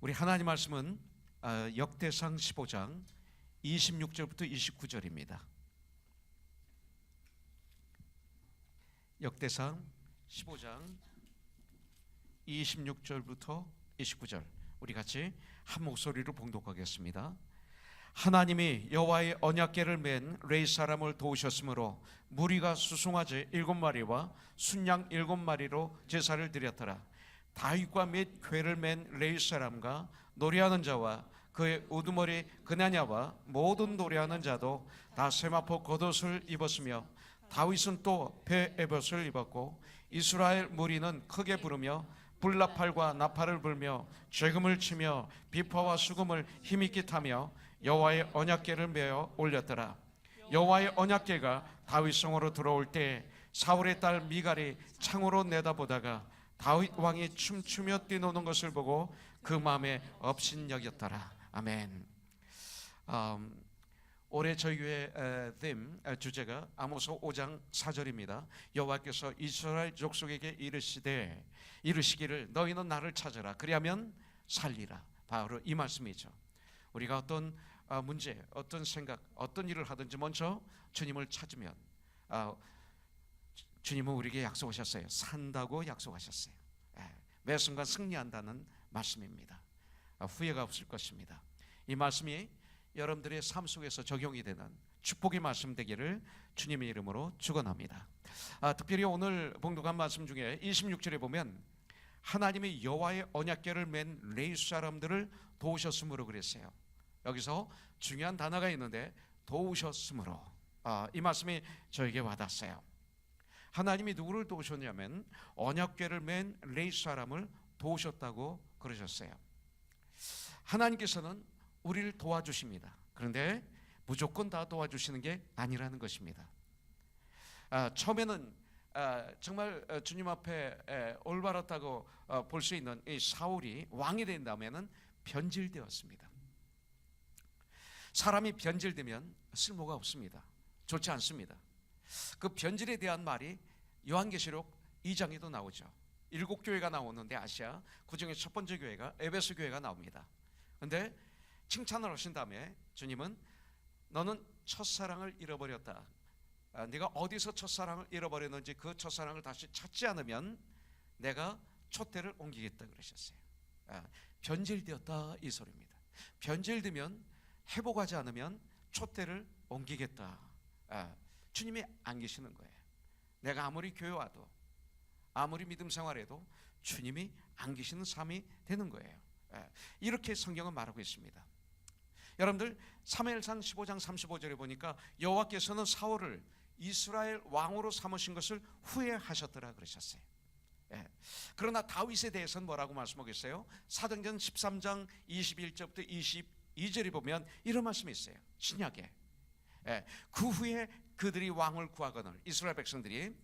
우리 하나님 말씀은 역대상 15장 26절부터 29절입니다. 역대상 15장 26절부터 29절 우리 같이 한 목소리로 봉독하겠습니다. 하나님이 여호와의 언약궤를 맨 레위 사람을 도우셨으므로 무리가 수송아지 7마리와 순양 7마리로 제사를 드렸더라. 다윗과 및 궤를 맨 레위 사람과 노래하는 자와 그의 우두머리 그나냐와 모든 노래하는 자도 다 세마포 겉옷을 입었으며 다윗은 또 베에봇을 입었고 이스라엘 무리는 크게 부르며 불나팔과 나팔을 불며 죄금을 치며 비파와 수금을 힘있게 타며 여호와의 언약궤를 메어 올렸더라. 여호와의 언약궤가 다윗성으로 들어올 때 사울의 딸 미갈이 창으로 내다보다가 다윗 왕이 춤추며 뛰노는 것을 보고 그 마음에 업신여겼더라. 아멘. 올해 저희 교회 주제가 아모스 5장 4절입니다. 여호와께서 이스라엘 족속에게 이르시기를 너희는 나를 찾으라 그리하면 살리라. 바로 이 말씀이죠. 우리가 어떤 문제, 어떤 생각, 어떤 일을 하든지 먼저 주님을 찾으면 주님은 우리에게 약속하셨어요. 산다고 약속하셨어요. 매 순간 승리한다는 말씀입니다. 후회가 없을 것입니다. 이 말씀이 여러분들의 삶 속에서 적용이 되는 축복의 말씀 되기를 주님의 이름으로 축원합니다. 특별히 오늘 봉독한 말씀 중에 26절에 보면 하나님이 여호와의 언약궤를 맨 레위 사람들을 도우셨으므로 그랬어요. 여기서 중요한 단어가 있는데 도우셨으므로, 이 말씀이 저에게 와닿았어요. 하나님이 누구를 도우셨냐면 언약궤를 맨 레위 사람을 도우셨다고 그러셨어요. 하나님께서는 우리를 도와주십니다. 그런데 무조건 다 도와주시는 게 아니라는 것입니다. 처음에는 정말 주님 앞에 올바랐다고 볼 수 있는 이 사울이 왕이 된 다음에는 변질되었습니다. 사람이 변질되면 쓸모가 없습니다. 좋지 않습니다. 그 변질에 대한 말이 요한계시록 2장에도 나오죠. 7교회가 나오는데 아시아 그중에 첫 번째 교회가 에베소 교회가 나옵니다. 그런데 칭찬을 하신 다음에 주님은 너는 첫사랑을 잃어버렸다. 네가 어디서 첫사랑을 잃어버렸는지 그 첫사랑을 다시 찾지 않으면 내가 촛대를 옮기겠다 그러셨어요. 변질되었다 이 소리입니다. 변질되면 회복하지 않으면 촛대를 옮기겠다. 주님이 안 계시는 거예요. 내가 아무리 교회 와도 아무리 믿음 생활해도 주님이 안 계시는 삶이 되는 거예요. 이렇게 성경은 말하고 있습니다. 여러분들 사무엘상 15장 35절에 보니까 여호와께서는 사울을 이스라엘 왕으로 삼으신 것을 후회하셨더라 그러셨어요. 그러나 다윗에 대해서는 뭐라고 말씀하고 있어요? 사도행전 13장 21절부터 22절에 보면 이런 말씀이 있어요. 신약에 그 후에 그들이 왕을 구하거늘 이스라엘 백성들이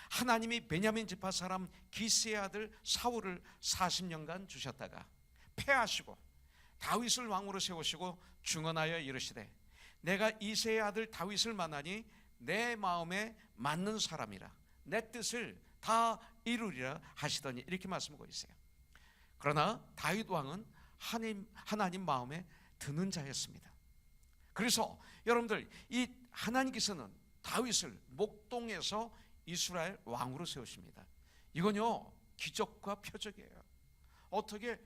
하나님이 베냐민 지파 사람 기스의 아들 사울을 40년간 주셨다가 패하시고 다윗을 왕으로 세우시고 중언하여 이르시되 내가 이새의 아들 다윗을 만나니 내 마음에 맞는 사람이라 내 뜻을 다 이루리라 하시더니 이렇게 말씀하고 있어요. 그러나 다윗 왕은 하나님 마음에 드는 자였습니다. 그래서 여러분들 이 하나님께서는 다윗을 목동에서 이스라엘 왕으로 세우십니다. 이건요 기적과 표적이에요. 어떻게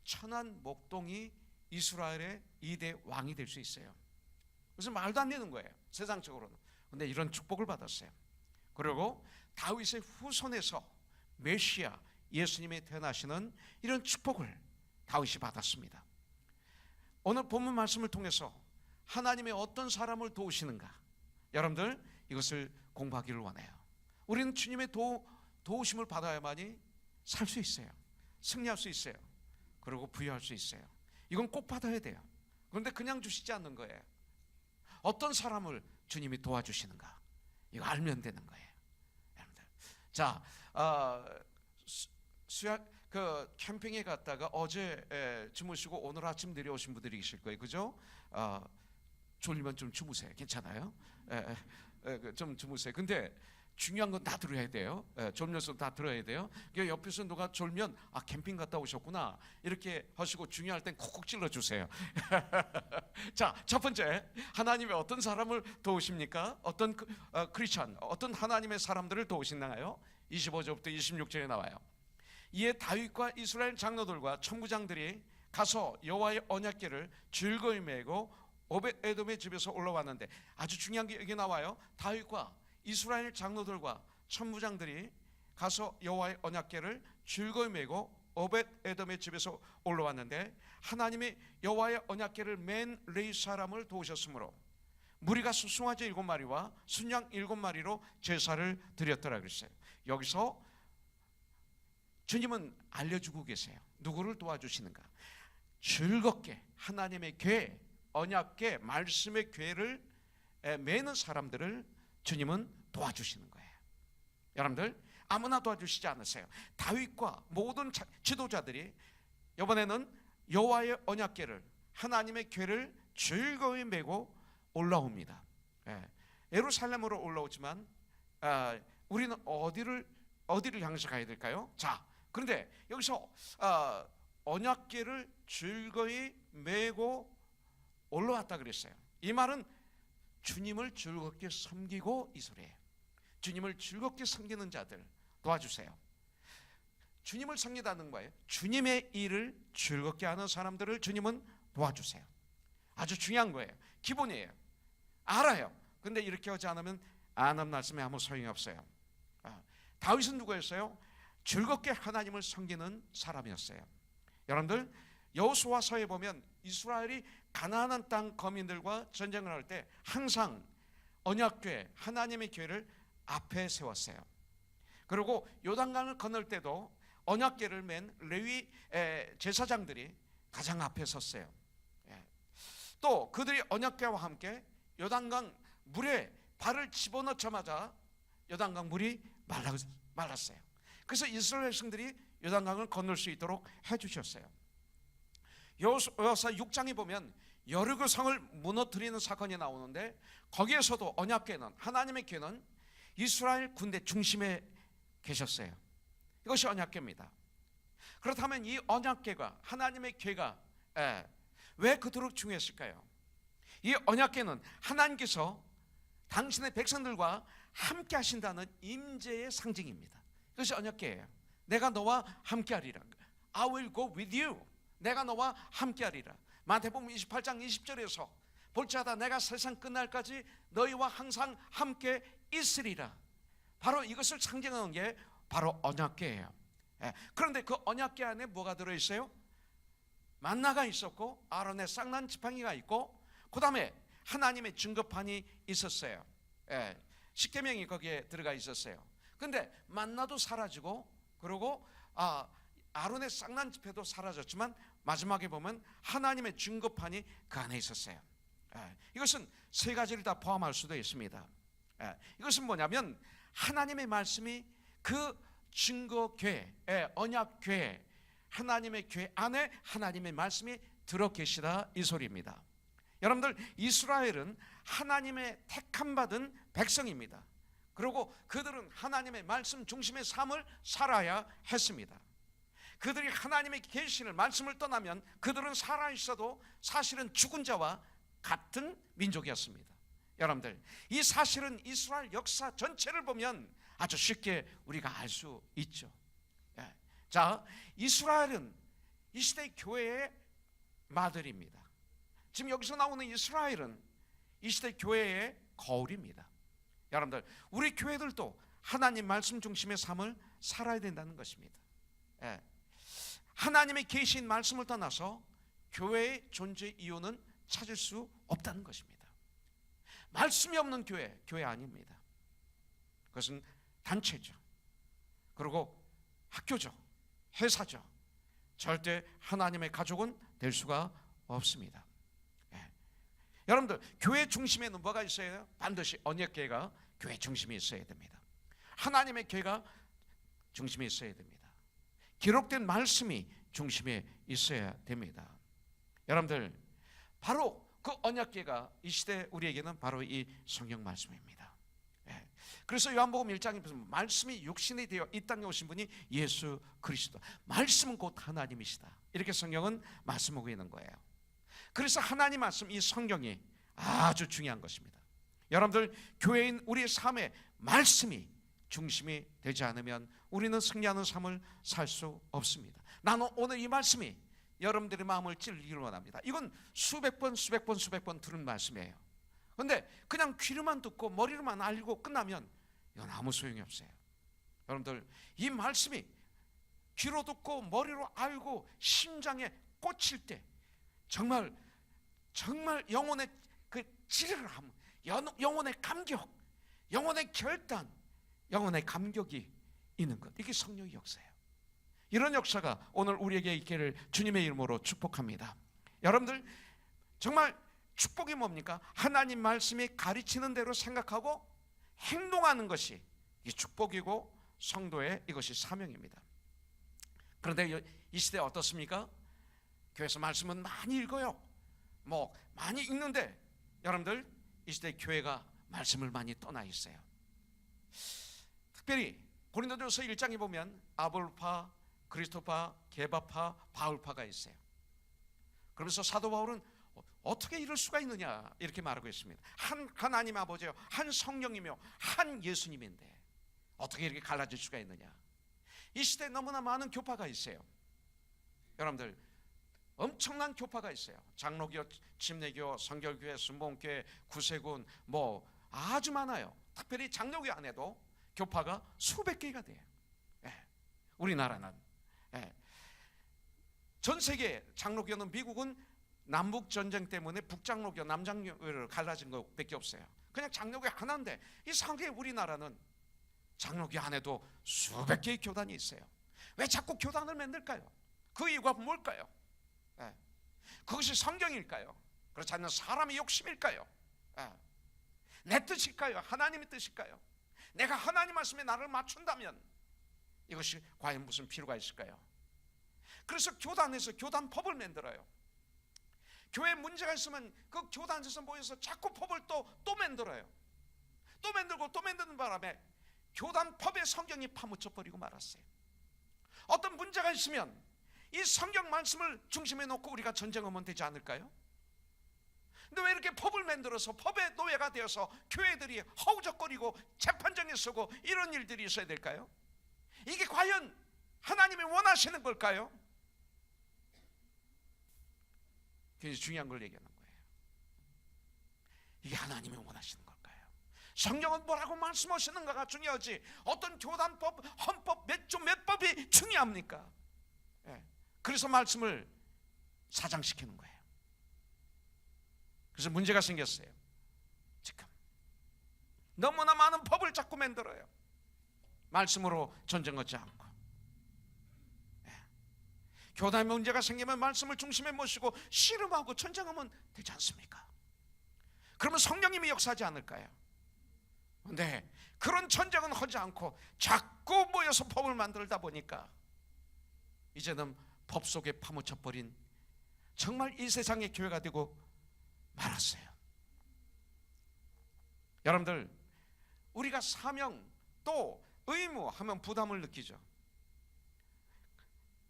천한 목동이 이스라엘의 2대 왕이 될 수 있어요? 그래서 말도 안 되는 거예요 세상적으로는. 그런데 이런 축복을 받았어요. 그리고 다윗의 후손에서 메시아 예수님이 태어나시는 이런 축복을 다윗이 받았습니다. 오늘 본문 말씀을 통해서 하나님이 어떤 사람을 도우시는가, 여러분들 이것을 공부하기를 원해요. 우리는 주님의 도우심을 받아야만이 살 수 있어요. 승리할 수 있어요. 그리고 부유할 수 있어요. 이건 꼭 받아야 돼요. 그런데 그냥 주시지 않는 거예요. 어떤 사람을 주님이 도와주시는가, 이거 알면 되는 거예요. 여러분들, 자, 캠핑에 갔다가 어제 주무시고 오늘 아침 내려오신 분들이 계실 거예요, 그죠? 졸리면 좀 주무세요. 괜찮아요? 좀 주무세요. 근데 중요한 건 다 들어야 돼요. 졸면서 다 들어야 돼요. 옆에서 누가 졸면 캠핑 갔다 오셨구나 이렇게 하시고, 중요할 땐 콕콕 찔러주세요. 자, 첫 번째, 하나님이 어떤 사람을 도우십니까? 어떤 크리스천, 어떤 하나님의 사람들을 도우시나요? 25절부터 26절에 나와요. 이에 다윗과 이스라엘 장로들과 천부장들이 가서 여호와의 언약궤를 즐거이 메고 오벳에돔의 집에서 올라왔는데, 아주 중요한 게 여기 나와요. 다윗과 이스라엘 장로들과 천부장들이 가서 여호와의 언약궤를 즐거이 메고 오벳에돔의 집에서 올라왔는데, 하나님이 여호와의 언약궤를 맨 레위 사람을 도우셨으므로 무리가 수송아지 7마리와 순양 7마리로 제사를 드렸더라 그랬어요. 여기서 주님은 알려주고 계세요. 누구를 도와주시는가? 즐겁게 하나님의 궤, 언약궤, 말씀의 궤를 매는 사람들을 주님은 도와주시는 거예요. 여러분들, 아무나 도와주시지 않으세요. 다윗과 모든 지도자들이 이번에는 여호와의 언약궤를, 하나님의 궤를 즐거이 메고 올라옵니다. 예루살렘으로 올라오지만 우리는 어디를 향해서 가야 될까요? 자, 그런데 여기서 언약궤를 즐거이 메고 올라왔다 그랬어요. 이 말은 주님을 즐겁게 섬기고 이 소리예요. 주님을 즐겁게 섬기는 자들 도와주세요. 주님을 섬기다는 거예요. 주님의 일을 즐겁게 하는 사람들을 주님은 도와주세요. 아주 중요한 거예요. 기본이에요. 알아요. 근데 이렇게 하지 않으면 아는 말씀에 아무 소용이 없어요. 다윗은 누구였어요? 즐겁게 하나님을 섬기는 사람이었어요. 여러분들, 여호수아서에 보면 이스라엘이 가나안 땅 거민들과 전쟁을 할 때 항상 언약궤, 하나님의 궤를 앞에 세웠어요. 그리고 요단강을 건널 때도 언약궤를 맨 레위 제사장들이 가장 앞에 섰어요. 또 그들이 언약궤와 함께 요단강 물에 발을 집어넣자마자 요단강 물이 말랐어요. 그래서 이스라엘 백성들이 요단강을 건널 수 있도록 해주셨어요. 여호수아 6장에 보면 여리고 성을 무너뜨리는 사건이 나오는데, 거기에서도 언약궤는, 하나님의 궤는 이스라엘 군대 중심에 계셨어요. 이것이 언약궤입니다. 그렇다면 이 언약궤가, 하나님의 궤가 왜 그토록 중요했을까요? 이 언약궤는 하나님께서 당신의 백성들과 함께 하신다는 임재의 상징입니다. 그것이 언약궤예요. 내가 너와 함께 하리라. I will go with you. 내가 너와 함께 하리라. 마태복음 28장 20절에서 볼지어다 내가 세상 끝날까지 너희와 항상 함께 있으리라. 바로 이것을 상징하는 게 바로 언약궤예요. 그런데 그 언약궤 안에 뭐가 들어있어요? 만나가 있었고, 아론의 쌍난 지팡이가 있고, 그 다음에 하나님의 증거판이 있었어요. 십계명이 거기에 들어가 있었어요. 근데 만나도 사라지고, 그리고 아론의 쌍난 지팡이도 사라졌지만 마지막에 보면 하나님의 증거판이 그 안에 있었어요. 이것은 세 가지를 다 포함할 수도 있습니다. 이것은 뭐냐면 하나님의 말씀이 그 증거궤, 언약궤, 하나님의 궤 안에 하나님의 말씀이 들어 계시다 이 소리입니다. 여러분들, 이스라엘은 하나님의 택함 받은 백성입니다. 그리고 그들은 하나님의 말씀 중심의 삶을 살아야 했습니다. 그들이 하나님의 계시를, 말씀을 떠나면 그들은 살아있어도 사실은 죽은 자와 같은 민족이었습니다. 여러분들, 이 사실은 이스라엘 역사 전체를 보면 아주 쉽게 우리가 알 수 있죠. 자, 이스라엘은 이 시대 교회의 마들입니다. 지금 여기서 나오는 이스라엘은 이 시대 교회의 거울입니다. 여러분들, 우리 교회들도 하나님 말씀 중심의 삶을 살아야 된다는 것입니다. 하나님의 계신 말씀을 떠나서 교회의 존재 이유는 찾을 수 없다는 것입니다. 말씀이 없는 교회 아닙니다. 그것은 단체죠. 그리고 학교죠. 회사죠. 절대 하나님의 가족은 될 수가 없습니다. 여러분들, 교회 중심에는 뭐가 있어야 돼요? 반드시 언약궤가 교회 중심에 있어야 됩니다. 하나님의 궤가 중심에 있어야 됩니다. 기록된 말씀이 중심에 있어야 됩니다. 여러분들, 바로 그 언약궤가 이 시대 우리에게는 바로 이 성경 말씀입니다. 그래서 요한복음 1장에 보면 말씀이 육신이 되어 이 땅에 오신 분이 예수 그리스도, 말씀은 곧 하나님이시다, 이렇게 성경은 말씀하고 있는 거예요. 그래서 하나님 말씀, 이 성경이 아주 중요한 것입니다. 여러분들, 교회인 우리의 삶에 말씀이 중심이 되지 않으면 우리는 승리하는 삶을 살 수 없습니다. 나는 오늘 이 말씀이 여러분들의 마음을 찔리기를 원합니다. 이건 수백 번 들은 말씀이에요. 그런데 그냥 귀로만 듣고 머리로만 알고 끝나면 이건 아무 소용이 없어요. 여러분들, 이 말씀이 귀로 듣고 머리로 알고 심장에 꽂힐 때 정말 영혼의 그 찌르르함, 영혼의 감격, 영혼의 결단, 영혼의 감격이 있는 것, 이게 성령의 역사예요. 이런 역사가 오늘 우리에게 있기를 주님의 이름으로 축복합니다. 여러분들, 정말 축복이 뭡니까? 하나님 말씀이 가르치는 대로 생각하고 행동하는 것이 이 축복이고 성도의 이것이 사명입니다. 그런데 이 시대 어떻습니까? 교회에서 말씀은 많이 읽어요. 많이 읽는데 여러분들, 이 시대 교회가 말씀을 많이 떠나 있어요. 특별히 고린도전서 1장에 보면 아볼파, 그리스도파, 게바파, 바울파가 있어요. 그러면서 사도 바울은 어떻게 이럴 수가 있느냐 이렇게 말하고 있습니다. 한 하나님 아버지요, 한 성령이며 한 예수님인데 어떻게 이렇게 갈라질 수가 있느냐. 이 시대에 너무나 많은 교파가 있어요. 여러분들, 엄청난 교파가 있어요. 장로교, 침례교, 성결교회, 순복음교회, 구세군, 아주 많아요. 특별히 장로교 안에도 교파가 수백 개가 돼요. 우리나라는 전 세계 장로교는, 미국은 남북 전쟁 때문에 북장로교, 남장로교를 갈라진 것밖에 없어요. 그냥 장로교 하나인데 이상하게 우리나라는 장로교 안에도 수백 개의 교단이 있어요. 왜 자꾸 교단을 만들까요? 그 이유가 뭘까요? 그것이 성경일까요? 그렇지 않는 사람의 욕심일까요? 내 뜻일까요? 하나님의 뜻일까요? 내가 하나님 말씀에 나를 맞춘다면 이것이 과연 무슨 필요가 있을까요? 그래서 교단에서 교단법을 만들어요. 교회에 문제가 있으면 그 교단에서 모여서 자꾸 법을 또 만들어요. 또 만들고 또 만드는 바람에 교단법에 성경이 파묻혀 버리고 말았어요. 어떤 문제가 있으면 이 성경 말씀을 중심에 놓고 우리가 전쟁하면 되지 않을까요? 근데 왜 이렇게 법을 만들어서 법의 노예가 되어서 교회들이 허우적거리고 재판정에 서고 이런 일들이 있어야 될까요? 이게 과연 하나님이 원하시는 걸까요? 굉장히 중요한 걸 얘기하는 거예요. 이게 하나님이 원하시는 걸까요? 성경은 뭐라고 말씀하시는가가 중요하지 어떤 교단법, 헌법, 몇 법이 중요합니까? 그래서 말씀을 사장시키는 거예요. 그래서 문제가 생겼어요. 지금 너무나 많은 법을 자꾸 만들어요. 말씀으로 전쟁하지 않고. 교단에 문제가 생기면 말씀을 중심에 모시고 씨름하고 전쟁하면 되지 않습니까? 그러면 성령님이 역사하지 않을까요? 그런데 그런 전쟁은 하지 않고 자꾸 모여서 법을 만들다 보니까 이제는 법 속에 파묻혀버린 정말 이 세상의 교회가 되고 말았어요. 여러분들, 우리가 사명 또 의무 하면 부담을 느끼죠.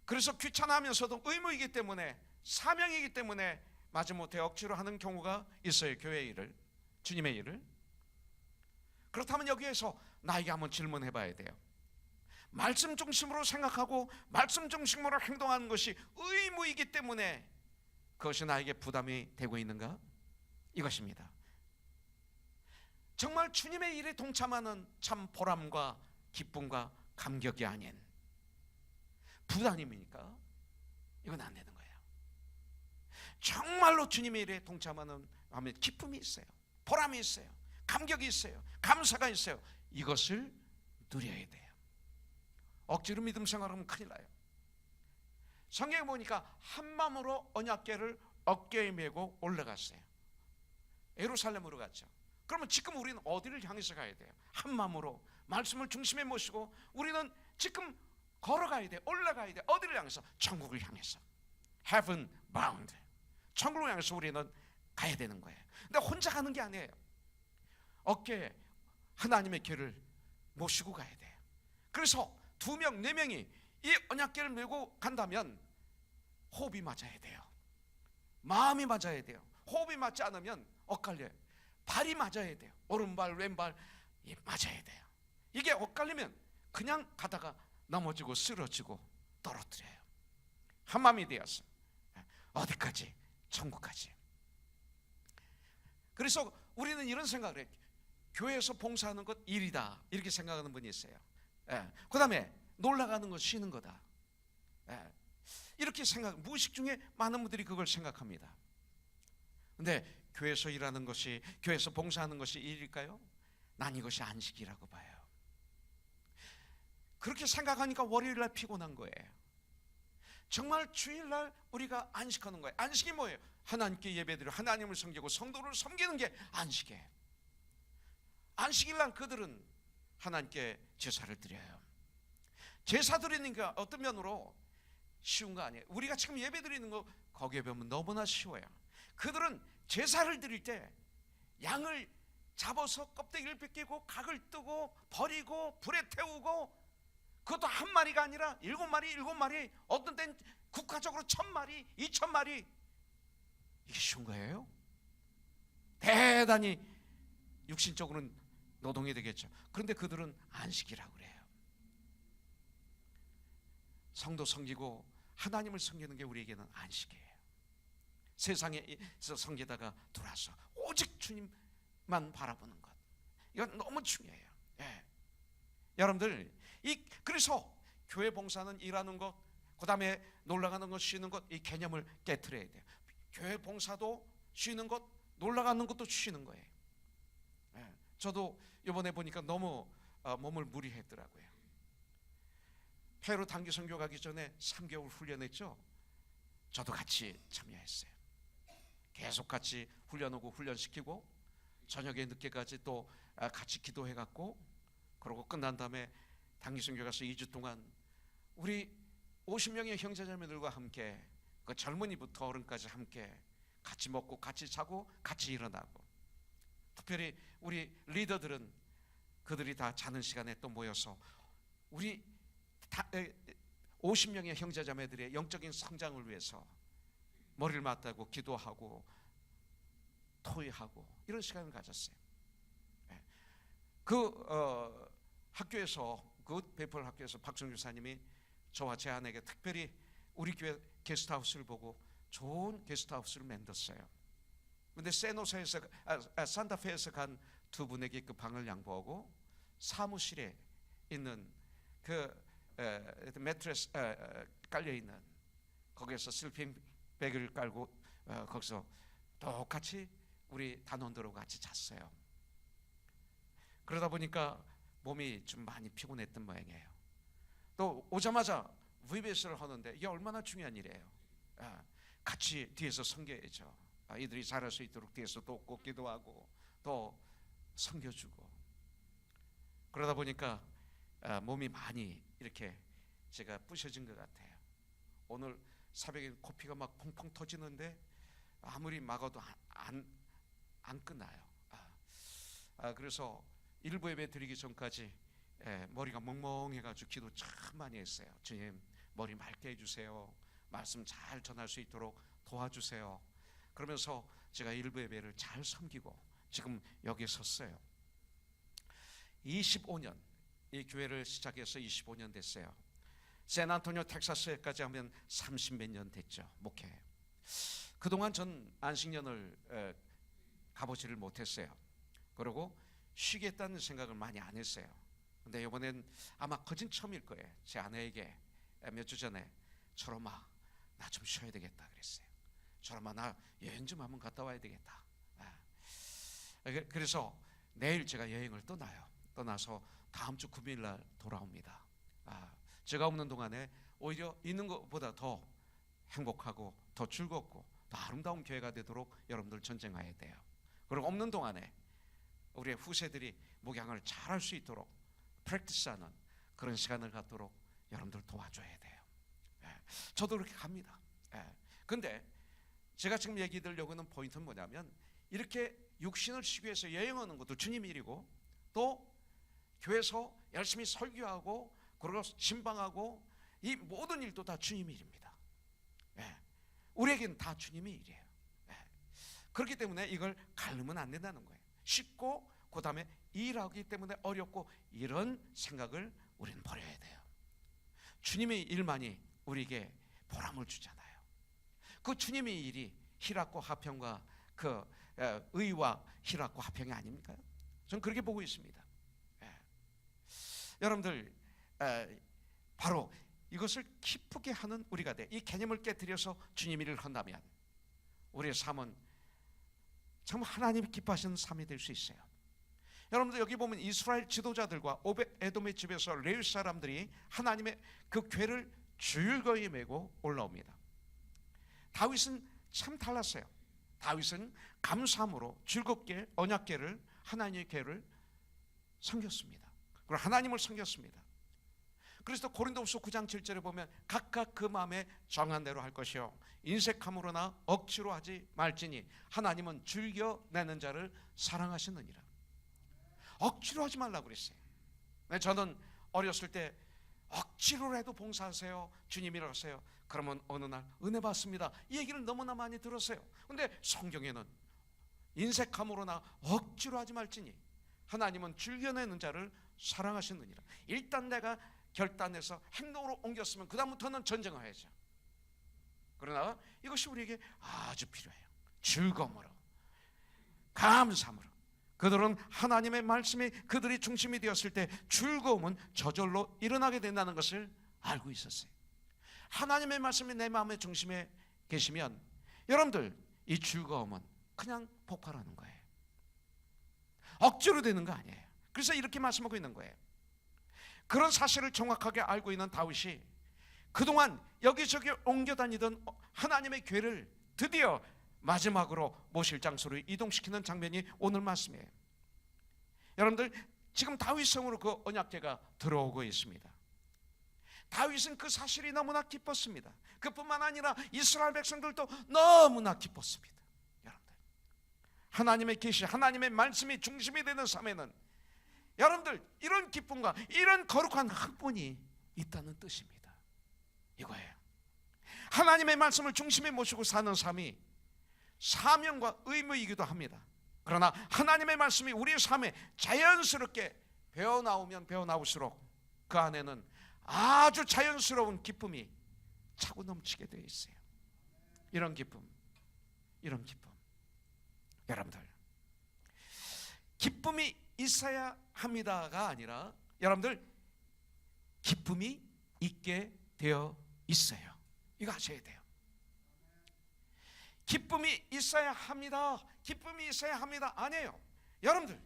그래서 귀찮아하면서도 의무이기 때문에, 사명이기 때문에 마지못해 억지로 하는 경우가 있어요. 교회의 일을, 주님의 일을. 그렇다면 여기에서 나에게 한번 질문해 봐야 돼요. 말씀 중심으로 생각하고 말씀 중심으로 행동하는 것이 의무이기 때문에 그것이 나에게 부담이 되고 있는가? 이것입니다. 정말 주님의 일에 동참하는 참 보람과 기쁨과 감격이 아닌 부담입니까? 이건 안 되는 거예요. 정말로 주님의 일에 동참하는 하면 기쁨이 있어요, 보람이 있어요, 감격이 있어요, 감사가 있어요. 이것을 누려야 돼요. 억지로 믿음 생활하면 큰일 나요. 성경에 보니까 한 마음으로 언약궤를 어깨에 메고 올라갔어요. 예루살렘으로 갔죠. 그러면 지금 우리는 어디를 향해서 가야 돼요? 한 마음으로 말씀을 중심에 모시고 우리는 지금 걸어가야 돼, 올라가야 돼. 어디를 향해서? 천국을 향해서. Heaven bound. 천국을 향해서 우리는 가야 되는 거예요. 근데 혼자 가는 게 아니에요. 어깨에 하나님의 길을 모시고 가야 돼요. 그래서 2명, 4명이 이 언약궤를 메고 간다면 호흡이 맞아야 돼요. 마음이 맞아야 돼요. 호흡이 맞지 않으면 엇갈려요. 발이 맞아야 돼요. 오른발, 왼발 맞아야 돼요. 이게 엇갈리면 그냥 가다가 넘어지고 쓰러지고 떨어뜨려요. 한마음이 되었어. 어디까지? 천국까지. 그래서 우리는 이런 생각을 해요. 교회에서 봉사하는 것 일이다, 이렇게 생각하는 분이 있어요. 그 다음에 놀러가는 것 쉬는 거다, 이렇게 생각, 무의식 중에 많은 분들이 그걸 생각합니다. 근데 교회에서 일하는 것이, 교회에서 봉사하는 것이 일일까요? 난 이것이 안식이라고 봐요. 그렇게 생각하니까 월요일날 피곤한 거예요. 정말 주일날 우리가 안식하는 거예요. 안식이 뭐예요? 하나님께 예배드려 하나님을 섬기고 성도를 섬기는 게 안식이에요. 안식일날 그들은 하나님께 제사를 드려요. 제사 드리는 게 어떤 면으로 쉬운 거 아니에요. 우리가 지금 예배 드리는 거 거기에 비하면 너무나 쉬워요. 그들은 제사를 드릴 때 양을 잡아서 껍데기를 벗기고 각을 뜨고 버리고 불에 태우고, 그것도 한 마리가 아니라 7마리, 어떤 때는 국가적으로 1000마리, 2000마리. 이게 쉬운 거예요? 대단히 육신적으로는 노동이 되겠죠. 그런데 그들은 안식이라고 그래요. 성도 섬기고 하나님을 섬기는 게 우리에게는 안식이에요. 세상에서 섬기다가 돌아서 오직 주님만 바라보는 것, 이건 너무 중요해요. 여러분들, 그래서 교회 봉사는 일하는 것, 그 다음에 놀러가는 것, 쉬는 것, 이 개념을 깨트려야 돼요. 교회 봉사도 쉬는 것, 놀러가는 것도 쉬는 거예요. 저도 이번에 보니까 너무 몸을 무리했더라고요. 페루 단기 선교 가기 전에 3개월 훈련했죠. 저도 같이 참여했어요. 계속 같이 훈련하고 훈련시키고, 저녁에 늦게까지 또 같이 기도해갖고, 그러고 끝난 다음에 단기 선교 가서 2주 동안 우리 50명의 형제자매들과 함께, 그 젊은이부터 어른까지 함께 같이 먹고 같이 자고 같이 일어나고, 특별히 우리 리더들은 그들이 다 자는 시간에 또 모여서 우리 50명의 형제자매들의 영적인 성장을 위해서 머리를 맞대고 기도하고 토의하고 이런 시간을 가졌어요. 학교에서, 그 베이플 학교에서 박정규 사님이 저와 제 아내에게 특별히 우리 교회 게스트하우스를 보고 좋은 게스트하우스를 만들었어요. 근데 세노사에서 산타페에서 간 두 분에게 그 방을 양보하고, 사무실에 있는 그 매트레스 깔려 있는 거기에서 슬핑 백을 깔고 거기서 똑같이 우리 단원들하고 같이 잤어요. 그러다 보니까 몸이 좀 많이 피곤했던 모양이에요. 또 오자마자 VBS를 하는데 이게 얼마나 중요한 일이에요. 같이 뒤에서 섬겨야죠. 이들이 잘할 수 있도록 뒤에서 돕고 기도하고 또 섬겨주고. 그러다 보니까 몸이 많이 이렇게 제가 부셔진 것 같아요. 오늘 새벽에 코피가 막 펑펑 터지는데 아무리 막아도 안 끝나요. 그래서 일부 예배 드리기 전까지 머리가 멍멍해가지고 기도 참 많이 했어요. 주님, 머리 맑게 해주세요. 말씀 잘 전할 수 있도록 도와주세요. 그러면서 제가 일부 예배를 잘 섬기고 지금 여기에 섰어요. 25년, 이 교회를 시작해서 25년 됐어요. 샌안토니오 텍사스에까지 하면 30몇 년 됐죠, 목회. 그동안 전 안식년을 가보지를 못했어요. 그리고 쉬겠다는 생각을 많이 안 했어요. 근데 이번엔 아마 거진 처음일 거예요. 제 아내에게 몇 주 전에 철엄아, 나 좀 쉬어야 되겠다 그랬어요. 철엄아, 나 여행 좀 한번 갔다 와야 되겠다. 그래서 내일 제가 여행을 떠나요. 떠나서 다음 주 금요일 날 돌아옵니다. 제가 없는 동안에 오히려 있는 것보다 더 행복하고 더 즐겁고 더 아름다운 교회가 되도록 여러분들 전쟁해야 돼요. 그리고 없는 동안에 우리의 후세들이 목양을 잘할 수 있도록 프랙티스하는 그런 시간을 갖도록 여러분들 도와줘야 돼요. 저도 그렇게 갑니다. 근데 제가 지금 얘기 드리려고 하는 포인트는 뭐냐면, 이렇게 육신을 쉬기 위해서 여행하는 것도 주님 일이고 또 교회에서 열심히 설교하고 그리고 신방하고 이 모든 일도 다 주님의 일입니다. 예. 우리에게는 다 주님의 일이에요. 예. 그렇기 때문에 이걸 가르면 안 된다는 거예요. 쉽고 그 다음에 일하기 때문에 어렵고 이런 생각을 우리는 버려야 돼요. 주님의 일만이 우리에게 보람을 주잖아요. 그 주님의 일이 희락과 화평과 그 의와 희락과 화평이 아닙니까? 저는 그렇게 보고 있습니다. 예. 여러분들 바로 이것을 기쁘게 하는 우리가 돼. 이 개념을 깨뜨려서 주님 일을 한다면 우리의 삶은 참 하나님이 기뻐하시는 삶이 될 수 있어요. 여러분들 여기 보면 이스라엘 지도자들과 오벳에돔의 집에서 레위 사람들이 하나님의 그 궤를 즐거이 메고 올라옵니다. 다윗은 참 달랐어요. 다윗은 감사함으로 즐겁게 언약궤를 하나님의 궤를 섬겼습니다. 그리고 하나님을 섬겼습니다. 그래서 고린도후서 9장 7절에 보면 각각 그 마음에 정한 대로 할 것이요 인색함으로나 억지로 하지 말지니 하나님은 즐겨내는 자를 사랑하시느니라. 억지로 하지 말라고 그랬어요. 저는 어렸을 때 억지로라도 봉사하세요, 주님이라고 하세요. 그러면 어느 날 은혜 받습니다, 이 얘기를 너무나 많이 들었어요. 근데 성경에는 인색함으로나 억지로 하지 말지니 하나님은 즐겨내는 자를 사랑하시느니라. 일단 내가 결단해서 행동으로 옮겼으면 그 다음부터는 전쟁해야죠. 그러나 이것이 우리에게 아주 필요해요. 즐거움으로, 감사함으로. 그들은 하나님의 말씀이 그들이 중심이 되었을 때 즐거움은 저절로 일어나게 된다는 것을 알고 있었어요. 하나님의 말씀이 내 마음의 중심에 계시면 여러분들 이 즐거움은 그냥 폭발하는 거예요. 억지로 되는 거 아니에요. 그래서 이렇게 말씀하고 있는 거예요. 그런 사실을 정확하게 알고 있는 다윗이 그동안 여기저기 옮겨 다니던 하나님의 궤를 드디어 마지막으로 모실 장소로 이동시키는 장면이 오늘 말씀이에요. 여러분들 지금 다윗 성으로 그 언약궤가 들어오고 있습니다. 다윗은 그 사실이 너무나 기뻤습니다. 그뿐만 아니라 이스라엘 백성들도 너무나 기뻤습니다. 여러분들 하나님의 계시, 하나님의 말씀이 중심이 되는 삶에는 여러분들 이런 기쁨과 이런 거룩한 흥분이 있다는 뜻입니다. 이거예요. 하나님의 말씀을 중심에 모시고 사는 삶이 사명과 의무이기도 합니다. 그러나 하나님의 말씀이 우리의 삶에 자연스럽게 배어나오면 배어나올수록 그 안에는 아주 자연스러운 기쁨이 차고 넘치게 되어 있어요. 이런 기쁨, 이런 기쁨. 여러분들 기쁨이 있어야 합니다가 아니라 여러분들 기쁨이 있게 되어 있어요. 이거 아셔야 돼요. 기쁨이 있어야 합니다, 기쁨이 있어야 합니다 아니에요. 여러분들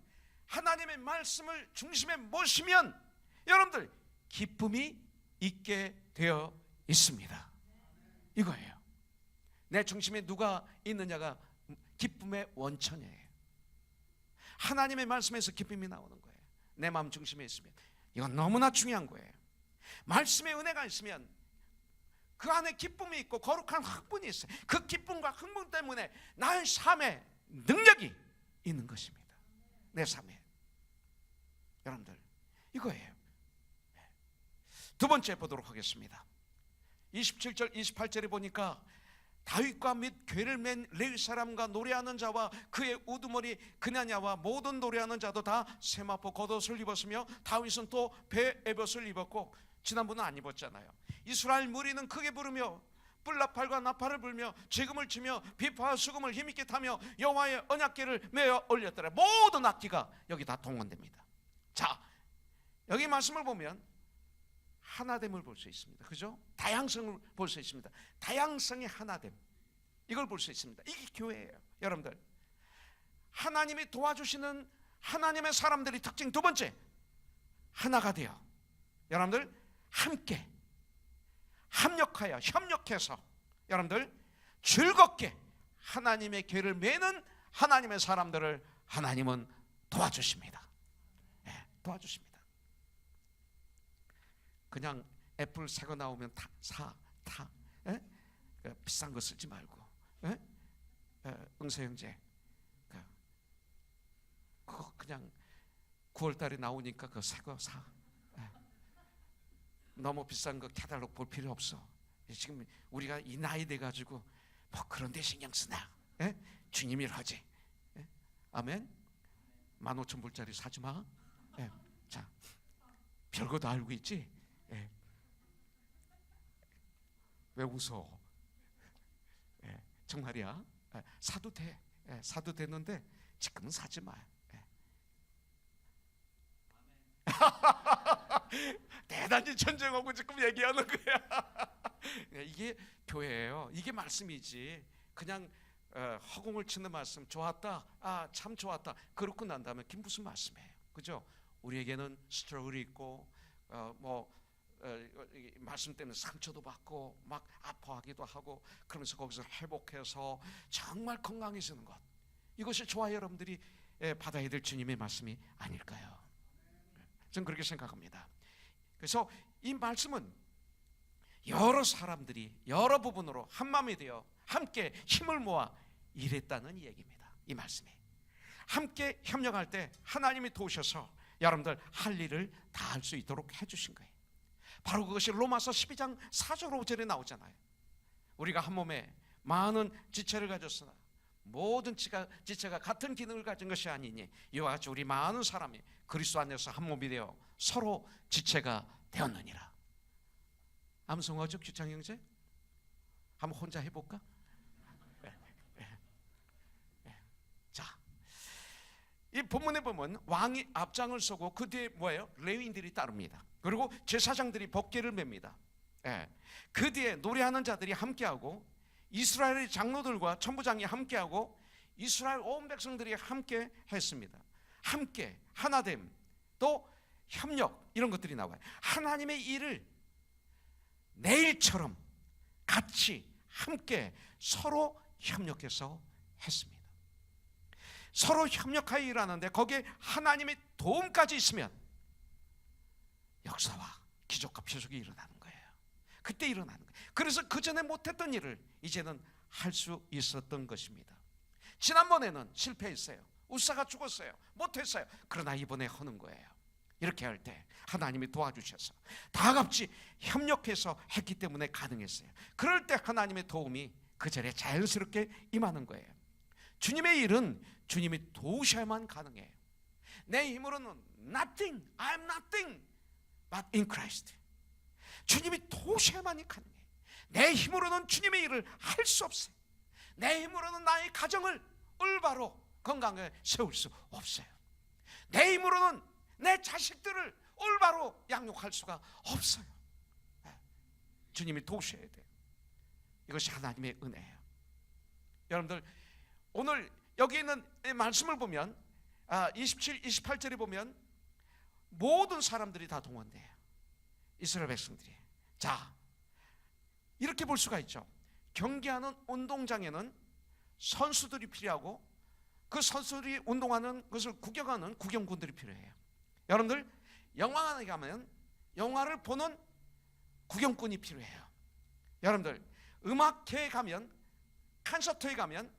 하나님의 말씀을 중심에 모시면 여러분들 기쁨이 있게 되어 있습니다. 이거예요. 내 중심에 누가 있느냐가 기쁨의 원천이에요. 하나님의 말씀에서 기쁨이 나오는 거예요. 내 마음 중심에 있으면 이건 너무나 중요한 거예요. 말씀의 은혜가 있으면 그 안에 기쁨이 있고 거룩한 흥분이 있어요. 그 기쁨과 흥분 때문에 나의 삶에 능력이 있는 것입니다. 내 삶에. 여러분들 이거예요. 두 번째 보도록 하겠습니다. 27절 28절에 보니까 다윗과 및 궤를 맨 레위 사람과 노래하는 자와 그의 우두머리 그냐냐와 모든 노래하는 자도 다 세마포 겉옷을 입었으며 다윗은 또 배에봇을 입었고 지난번은 안 입었잖아요. 이스라엘 무리는 크게 부르며 뿔나팔과 나팔을 불며 재금을 치며 비파와 수금을 힘있게 타며 여호와의 언약궤를 메어 올렸더라. 모든 악기가 여기 다 동원됩니다. 자, 여기 말씀을 보면 하나됨을 볼 수 있습니다. 그죠? 다양성을 볼 수 있습니다. 다양성의 하나됨, 이걸 볼 수 있습니다. 이게 교회예요. 여러분들 하나님이 도와주시는 하나님의 사람들의 특징 두 번째, 하나가 되어 여러분들 함께 합력하여 협력해서 여러분들 즐겁게 하나님의 궤를 메는 하나님의 사람들을 하나님은 도와주십니다. 네, 도와주십니다. 그냥 애플 새 거 나오면 타. 비싼 거 쓰지 말고. 응서 형제, 그거 그냥 9월 달에 나오니까 그 새 거 사. 너무 비싼 거 캐달록 볼 필요 없어. 지금 우리가 이 나이 돼 가지고 뭐 그런 데 신경 쓰나? 주님이 하지. 아멘. 15,000불짜리 사지 마. 자, 별거 다 알고 있지? 왜 웃어? 정말이야. 사도 돼. 사도 되는데 지금은 사지 마. 대단히 전쟁하고 지금 얘기하는 거야. 이게 교회예요. 이게 말씀이지. 그냥 허공을 치는 말씀, 좋았다, 참 좋았다, 그렇고 난 다음에 그게 무슨 말씀이에요? 그죠? 우리에게는 스트러글이 있고 말씀 때문에 상처도 받고 막 아파하기도 하고, 그러면서 거기서 회복해서 정말 건강해지는 것, 이것이 저와 여러분들이 받아야 될 주님의 말씀이 아닐까요? 저는 그렇게 생각합니다. 그래서 이 말씀은 여러 사람들이 여러 부분으로 한마음이 되어 함께 힘을 모아 일했다는 얘기입니다. 이 말씀이 함께 협력할 때 하나님이 도우셔서 여러분들 할 일을 다 할 수 있도록 해주신 거예요. 바로 그것이 로마서 12장 4절 5절에 나오잖아요. 우리가 한 몸에 많은 지체를 가졌으나 모든 지체가 같은 기능을 가진 것이 아니니 이와 같이 우리 많은 사람이 그리스도 안에서 한 몸이 되어 서로 지체가 되었느니라. 암송어죠, 규창 형제? 한번 혼자 해볼까? 자, 이 본문에 보면 왕이 앞장을 서고 그 뒤에 뭐예요? 레위인들이 따릅니다. 그리고 제사장들이 법궤를 맵니다. 그 뒤에 노래하는 자들이 함께하고 이스라엘의 장로들과 천부장이 함께하고 이스라엘 온 백성들이 함께 했습니다. 함께 하나됨, 또 협력, 이런 것들이 나와요. 하나님의 일을 내일처럼 같이 함께 서로 협력해서 했습니다. 서로 협력하여 일하는데 거기에 하나님의 도움까지 있으면 역사와 기적과 표적이 일어나는 거예요. 그때 일어나는 거예요. 그래서 그 전에 못했던 일을 이제는 할 수 있었던 것입니다. 지난번에는 실패했어요. 우사가 죽었어요. 못했어요. 그러나 이번에 하는 거예요. 이렇게 할 때 하나님이 도와주셔서 다 같이 협력해서 했기 때문에 가능했어요. 그럴 때 하나님의 도움이 그 자리에 자연스럽게 임하는 거예요. 주님의 일은 주님이 도우셔야만 가능해요. 내 힘으로는 nothing, I'm nothing but in Christ. 주님이 도우셔야만이 가능해요. 내 힘으로는 주님의 일을 할 수 없어요. 내 힘으로는 나의 가정을 올바로 건강하게 세울 수 없어요. 내 힘으로는 내 자식들을 올바로 양육할 수가 없어요. 주님이 도우셔야 돼요. 이것이 하나님의 은혜예요. 여러분들, 오늘 여기 있는 말씀을 보면 27, 28절에 보면 모든 사람들이 다 동원돼요. 이스라엘 백성들이. 자, 이렇게 볼 수가 있죠. 경기하는 운동장에는 선수들이 필요하고 그 선수들이 운동하는 것을 구경하는 구경꾼들이 필요해요. 여러분들, 영화관에 가면 영화를 보는 구경꾼이 필요해요. 여러분들, 음악회에 가면, 콘서트에 가면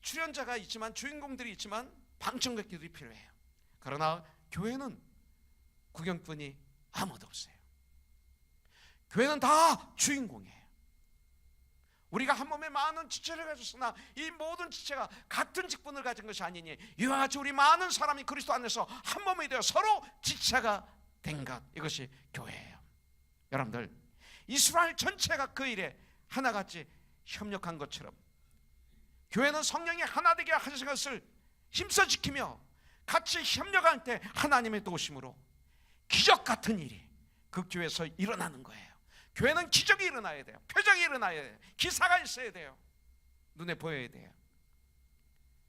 출연자가 있지만, 주인공들이 있지만 방청객들이 필요해요. 그러나 교회는 구경꾼이 아무도 없어요. 교회는 다 주인공이에요. 우리가 한 몸에 많은 지체를 가졌으나 이 모든 지체가 같은 직분을 가진 것이 아니니 이와 같이 우리 많은 사람이 그리스도 안에서 한 몸이 되어 서로 지체가 된 것, 이것이 교회예요. 여러분들, 이스라엘 전체가 그 일에 하나같이 협력한 것처럼 교회는 성령이 하나 되게 하신 것을 힘써 지키며 같이 협력할 때 하나님의 도우심으로 기적 같은 일이 그 교회에서 일어나는 거예요. 교회는 기적이 일어나야 돼요. 표적이 일어나야 돼요. 기사가 있어야 돼요. 눈에 보여야 돼요.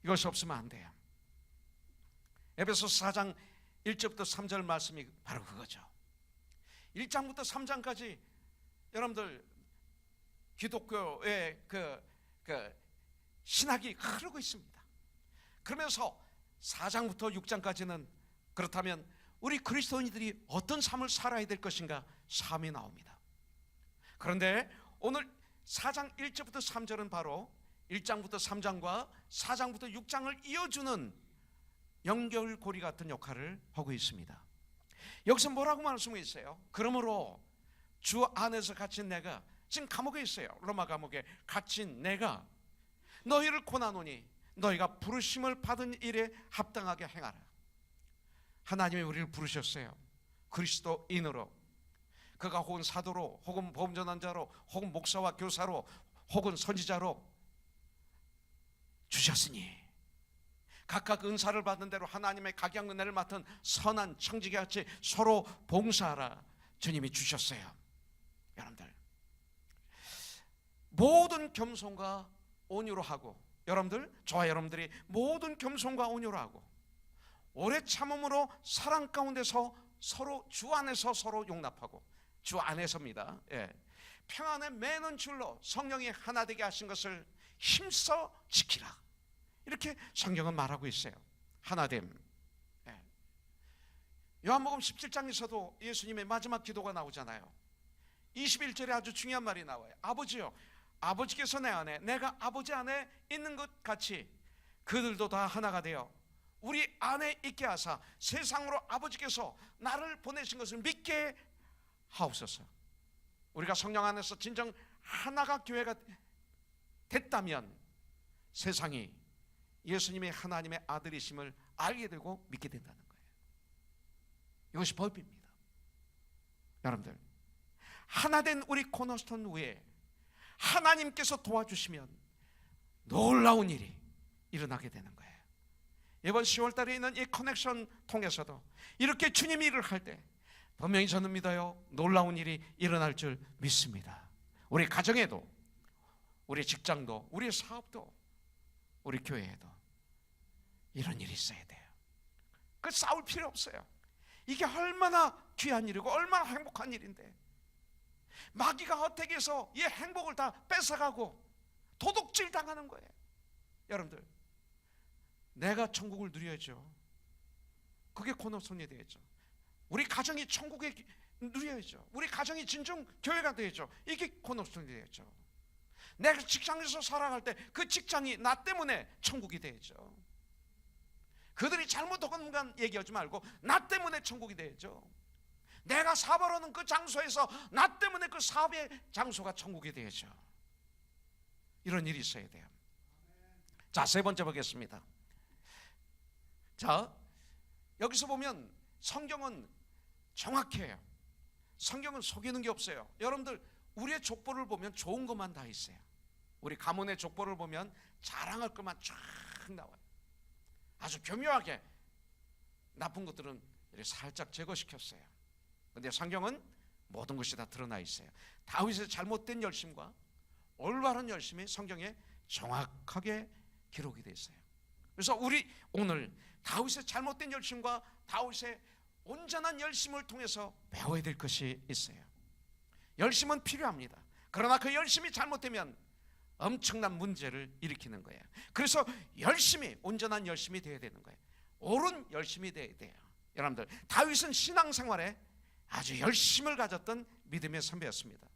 이것이 없으면 안 돼요. 에베소서 4장 1절부터 3절 말씀이 바로 그거죠. 1장부터 3장까지 여러분들 기독교의 그 신학이 흐르고 있습니다. 그러면서 4장부터 6장까지는 그렇다면 우리 그리스도인들이 어떤 삶을 살아야 될 것인가 삶이 나옵니다. 그런데 오늘 4장 1절부터 3절은 바로 1장부터 3장과 4장부터 6장을 이어주는 연결고리 같은 역할을 하고 있습니다. 여기서 뭐라고 말씀하고 있어요? 그러므로 주 안에서 갇힌 내가, 지금 감옥에 있어요. 로마 감옥에 갇힌 내가 너희를 권하노니 너희가 부르심을 받은 일에 합당하게 행하라. 하나님이 우리를 부르셨어요. 그리스도인으로, 그가 혹은 사도로, 혹은 보험전환자로, 혹은 목사와 교사로, 혹은 선지자로 주셨으니 각각 은사를 받은 대로 하나님의 각양 은혜를 맡은 선한 청지기같이 서로 봉사하라. 주님이 주셨어요. 여러분들, 모든 겸손과 온유로 하고, 여러분들, 저와 여러분들이 모든 겸손과 온유로 하고 오래 참음으로 사랑 가운데서 서로 주 안에서 서로 용납하고, 주 안에서입니다. 예. 평안에 매는 줄로 성령이 하나 되게 하신 것을 힘써 지키라. 이렇게 성경은 말하고 있어요. 하나됨. 예. 요한복음 17장에서도 예수님의 마지막 기도가 나오잖아요. 21절에 아주 중요한 말이 나와요. 아버지요, 아버지께서 내 안에, 내가 아버지 안에 있는 것 같이 그들도 다 하나가 되어 우리 안에 있게 하사 세상으로 아버지께서 나를 보내신 것을 믿게 하옵소서. 우리가 성령 안에서 진정 하나가 교회가 됐다면 세상이 예수님이 하나님의 아들이심을 알게 되고 믿게 된다는 거예요. 이것이 법입니다. 여러분들, 하나된 우리 코너스톤 위에 하나님께서 도와주시면 놀라운 일이 일어나게 되는 거예요. 이번 10월 달에 있는 이 커넥션 통해서도 이렇게 주님이 일을 할 때 분명히 저는 믿어요. 놀라운 일이 일어날 줄 믿습니다. 우리 가정에도, 우리 직장도, 우리 사업도, 우리 교회에도 이런 일이 있어야 돼요. 그 싸울 필요 없어요. 이게 얼마나 귀한 일이고 얼마나 행복한 일인데, 마귀가 어택해서 이 행복을 다 뺏어가고 도둑질 당하는 거예요. 여러분들, 내가 천국을 누려야죠. 그게 코너손이 되겠죠. 우리 가정이 천국에 누려야죠. 우리 가정이 진정 교회가 되겠죠. 이게 코너손이 되겠죠. 내가 직장에서 살아갈 때 그 직장이 나 때문에 천국이 되겠죠. 그들이 잘못하는 건 얘기하지 말고 나 때문에 천국이 되겠죠. 내가 사업하는 그 장소에서 나 때문에 그 사업의 장소가 천국이 되겠죠. 이런 일이 있어야 돼요. 자, 세 번째 보겠습니다. 자, 여기서 보면 성경은 정확해요. 성경은 속이는 게 없어요. 여러분들, 우리의 족보를 보면 좋은 것만 다 있어요. 우리 가문의 족보를 보면 자랑할 것만 쫙 나와요. 아주 교묘하게 나쁜 것들은 살짝 제거시켰어요. 그런데 성경은 모든 것이 다 드러나 있어요. 다윗의 잘못된 열심과 올바른 열심이 성경에 정확하게 기록이 되어 있어요. 그래서 우리 오늘 다윗의 잘못된 열심과 다윗의 온전한 열심을 통해서 배워야 될 것이 있어요. 열심은 필요합니다. 그러나 그 열심이 잘못되면 엄청난 문제를 일으키는 거예요. 그래서 열심히, 온전한 열심이 되어야 되는 거예요. 옳은 열심이 되어야 돼요. 여러분들, 다윗은 신앙생활에 아주 열심을 가졌던 믿음의 선배였습니다.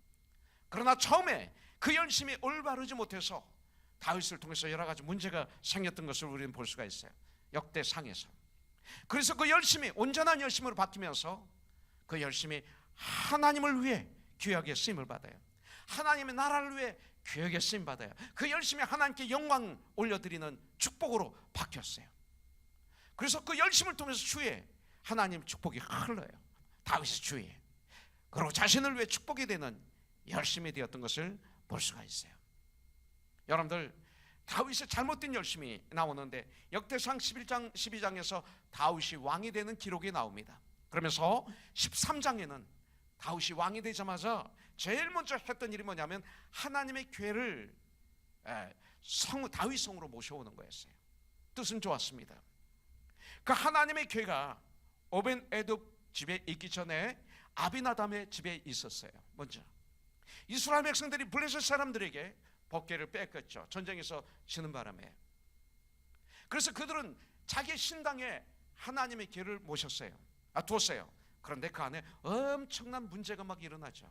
그러나 처음에 그 열심이 올바르지 못해서 다윗을 통해서 여러 가지 문제가 생겼던 것을 우리는 볼 수가 있어요. 역대상에서. 그래서 그 열심이 온전한 열심으로 바뀌면서 그 열심이 하나님을 위해 귀하게 쓰임을 받아요. 하나님의 나라를 위해 귀하게 쓰임 받아요. 그 열심이 하나님께 영광 올려드리는 축복으로 바뀌었어요. 그래서 그 열심을 통해서 주에 하나님 축복이 흘러요. 다윗의 주에. 그리고 자신을 위해 축복이 되는 열심이 되었던 것을 볼 수가 있어요. 여러분들, 다윗의 잘못된 열심이 나오는데 역대상 11장 12장에서 다윗이 왕이 되는 기록이 나옵니다. 그러면서 13장에는 다윗이 왕이 되자마자 제일 먼저 했던 일이 뭐냐면 하나님의 교회를 다윗 성으로 모셔오는 거였어요. 뜻은 좋았습니다. 그 하나님의 교회가 오벤 에돔 집에 있기 전에 아비나담의 집에 있었어요. 먼저 이스라엘 백성들이 블레셋 사람들에게 법궤를 뺏겼죠. 전쟁에서 지는 바람에. 그래서 그들은 자기 신당에 하나님의 교회를 모셨어요. 두었어요. 그런데 그 안에 엄청난 문제가 막 일어나죠.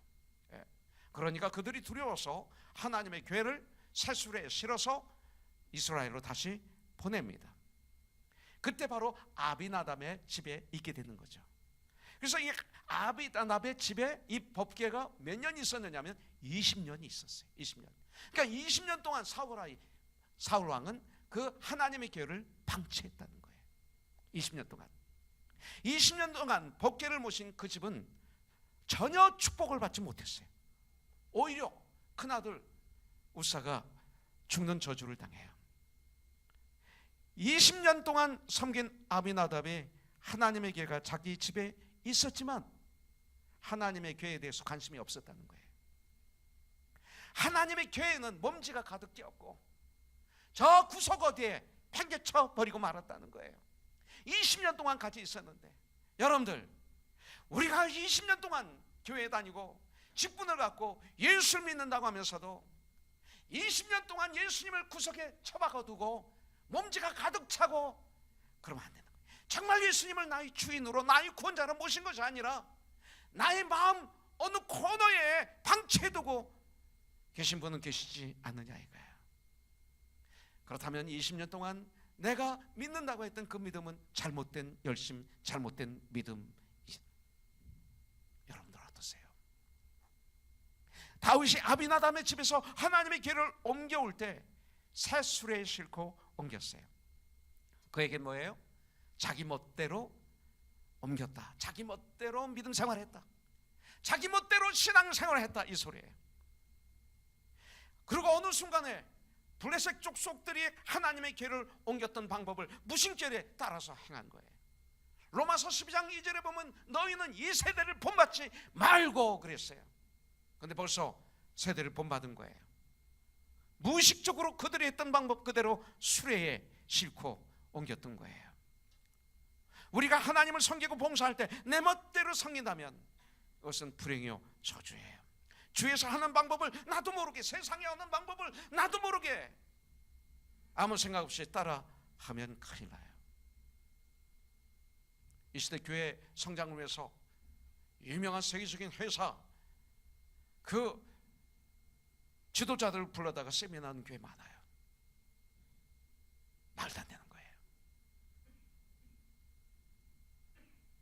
그러니까 그들이 두려워서 하나님의 교회를 새술에 실어서 이스라엘로 다시 보냅니다. 그때 바로 아비나답의 집에 있게 되는 거죠. 그래서 이 아비나답의 집에 이 법궤가 몇 년 있었느냐면 20년이 있었어요. 20년. 그러니까 20년 동안 사울 왕은 그 하나님의 계율을 방치했다는 거예요. 20년 동안. 20년 동안 법궤를 모신 그 집은 전혀 축복을 받지 못했어요. 오히려 큰아들 우사가 죽는 저주를 당해요. 20년 동안 섬긴 아비나답이 하나님의 계가 자기 집에 있었지만 하나님의 계에 대해서 관심이 없었다는 거예요. 하나님의 계에는 먼지가 가득 끼었고 저 구석 어디에 팽개쳐 버리고 말았다는 거예요. 20년 동안 같이 있었는데, 여러분들, 우리가 20년 동안 교회에 다니고 직분을 갖고 예수를 믿는다고 하면서도 20년 동안 예수님을 구석에 처박아두고 먼지가 가득 차고 그러면 안 되는 거예요. 정말 예수님을 나의 주인으로, 나의 구원자로 모신 것이 아니라 나의 마음 어느 코너에 방치해두고 계신 분은 계시지 않느냐 이거예요. 그렇다면 20년 동안 내가 믿는다고 했던 그 믿음은 잘못된 열심, 잘못된 믿음. 여러분들 어떠세요? 다윗이 아비나답의 집에서 하나님의 계를 옮겨올 때 새 수레에 싣고 옮겼어요. 그에게 뭐예요? 자기 멋대로 옮겼다. 자기 멋대로 믿음 생활했다. 자기 멋대로 신앙 생활했다, 이 소리예요. 그리고 어느 순간에 블레셋 족속들이 하나님의 계를 옮겼던 방법을 무신결에 따라서 행한 거예요. 로마서 12장 2절에 보면 너희는 이 세대를 본받지 말고 그랬어요. 그런데 벌써 세대를 본받은 거예요. 무의식적으로 그들이 했던 방법 그대로 수레에 싣고 옮겼던 거예요. 우리가 하나님을 섬기고 봉사할 때 내 멋대로 섬긴다면 그것은 불행이요 저주예요. 주에서 하는 방법을 나도 모르게, 세상에 하는 방법을 나도 모르게 아무 생각 없이 따라하면 큰일 나요. 이 시대 교회 성장을 위해서 유명한 세계적인 회사 그 지도자들을 불러다가 세미나하는 교회 많아요. 말도 안 되는 거예요.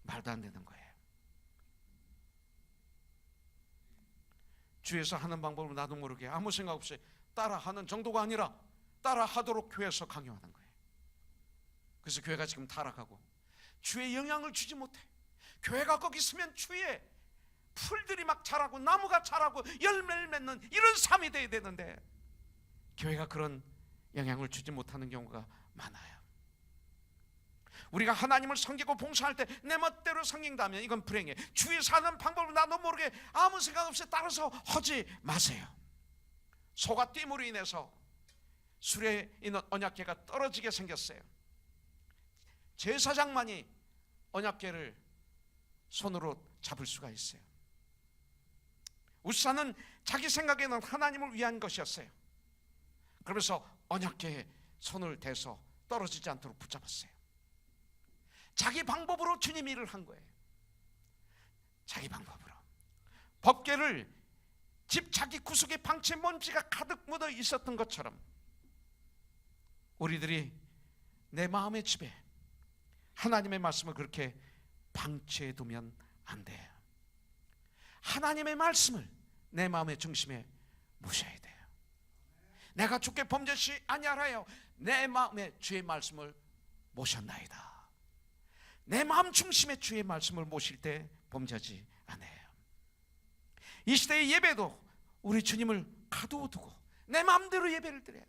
말도 안 되는 거예요. 주에서 하는 방법을 나도 모르게 아무 생각 없이 따라하는 정도가 아니라 따라하도록 교회에서 강요하는 거예요. 그래서 교회가 지금 타락하고 주의 영향을 주지 못해. 교회가 거기 있으면 주위에 풀들이 막 자라고 나무가 자라고 열매를 맺는 이런 삶이 돼야 되는데 교회가 그런 영향을 주지 못하는 경우가 많아요. 우리가 하나님을 섬기고 봉사할 때 내 멋대로 섬긴다면 이건 불행해. 주위 사는 방법을 나도 모르게 아무 생각 없이 따라서 하지 마세요. 소가 띠물로 인해서 수레에 있는 언약궤가 떨어지게 생겼어요. 제사장만이 언약궤를 손으로 잡을 수가 있어요. 우사는 자기 생각에는 하나님을 위한 것이었어요. 그러면서 언약궤에 손을 대서 떨어지지 않도록 붙잡았어요. 자기 방법으로 주님 일을 한 거예요. 자기 방법으로. 법궤를 집 자기 구석에 방치 먼지가 가득 묻어 있었던 것처럼 우리들이 내 마음의 집에 하나님의 말씀을 그렇게 방치해 두면 안 돼요. 하나님의 말씀을 내 마음의 중심에 모셔야 돼요. 내가 주께 범죄시 아니하라요. 내 마음에 주의 말씀을 모셨나이다. 내 마음 중심에 주의 말씀을 모실 때 범죄하지 않아요. 이 시대의 예배도 우리 주님을 가두어두고 내 마음대로 예배를 드려요.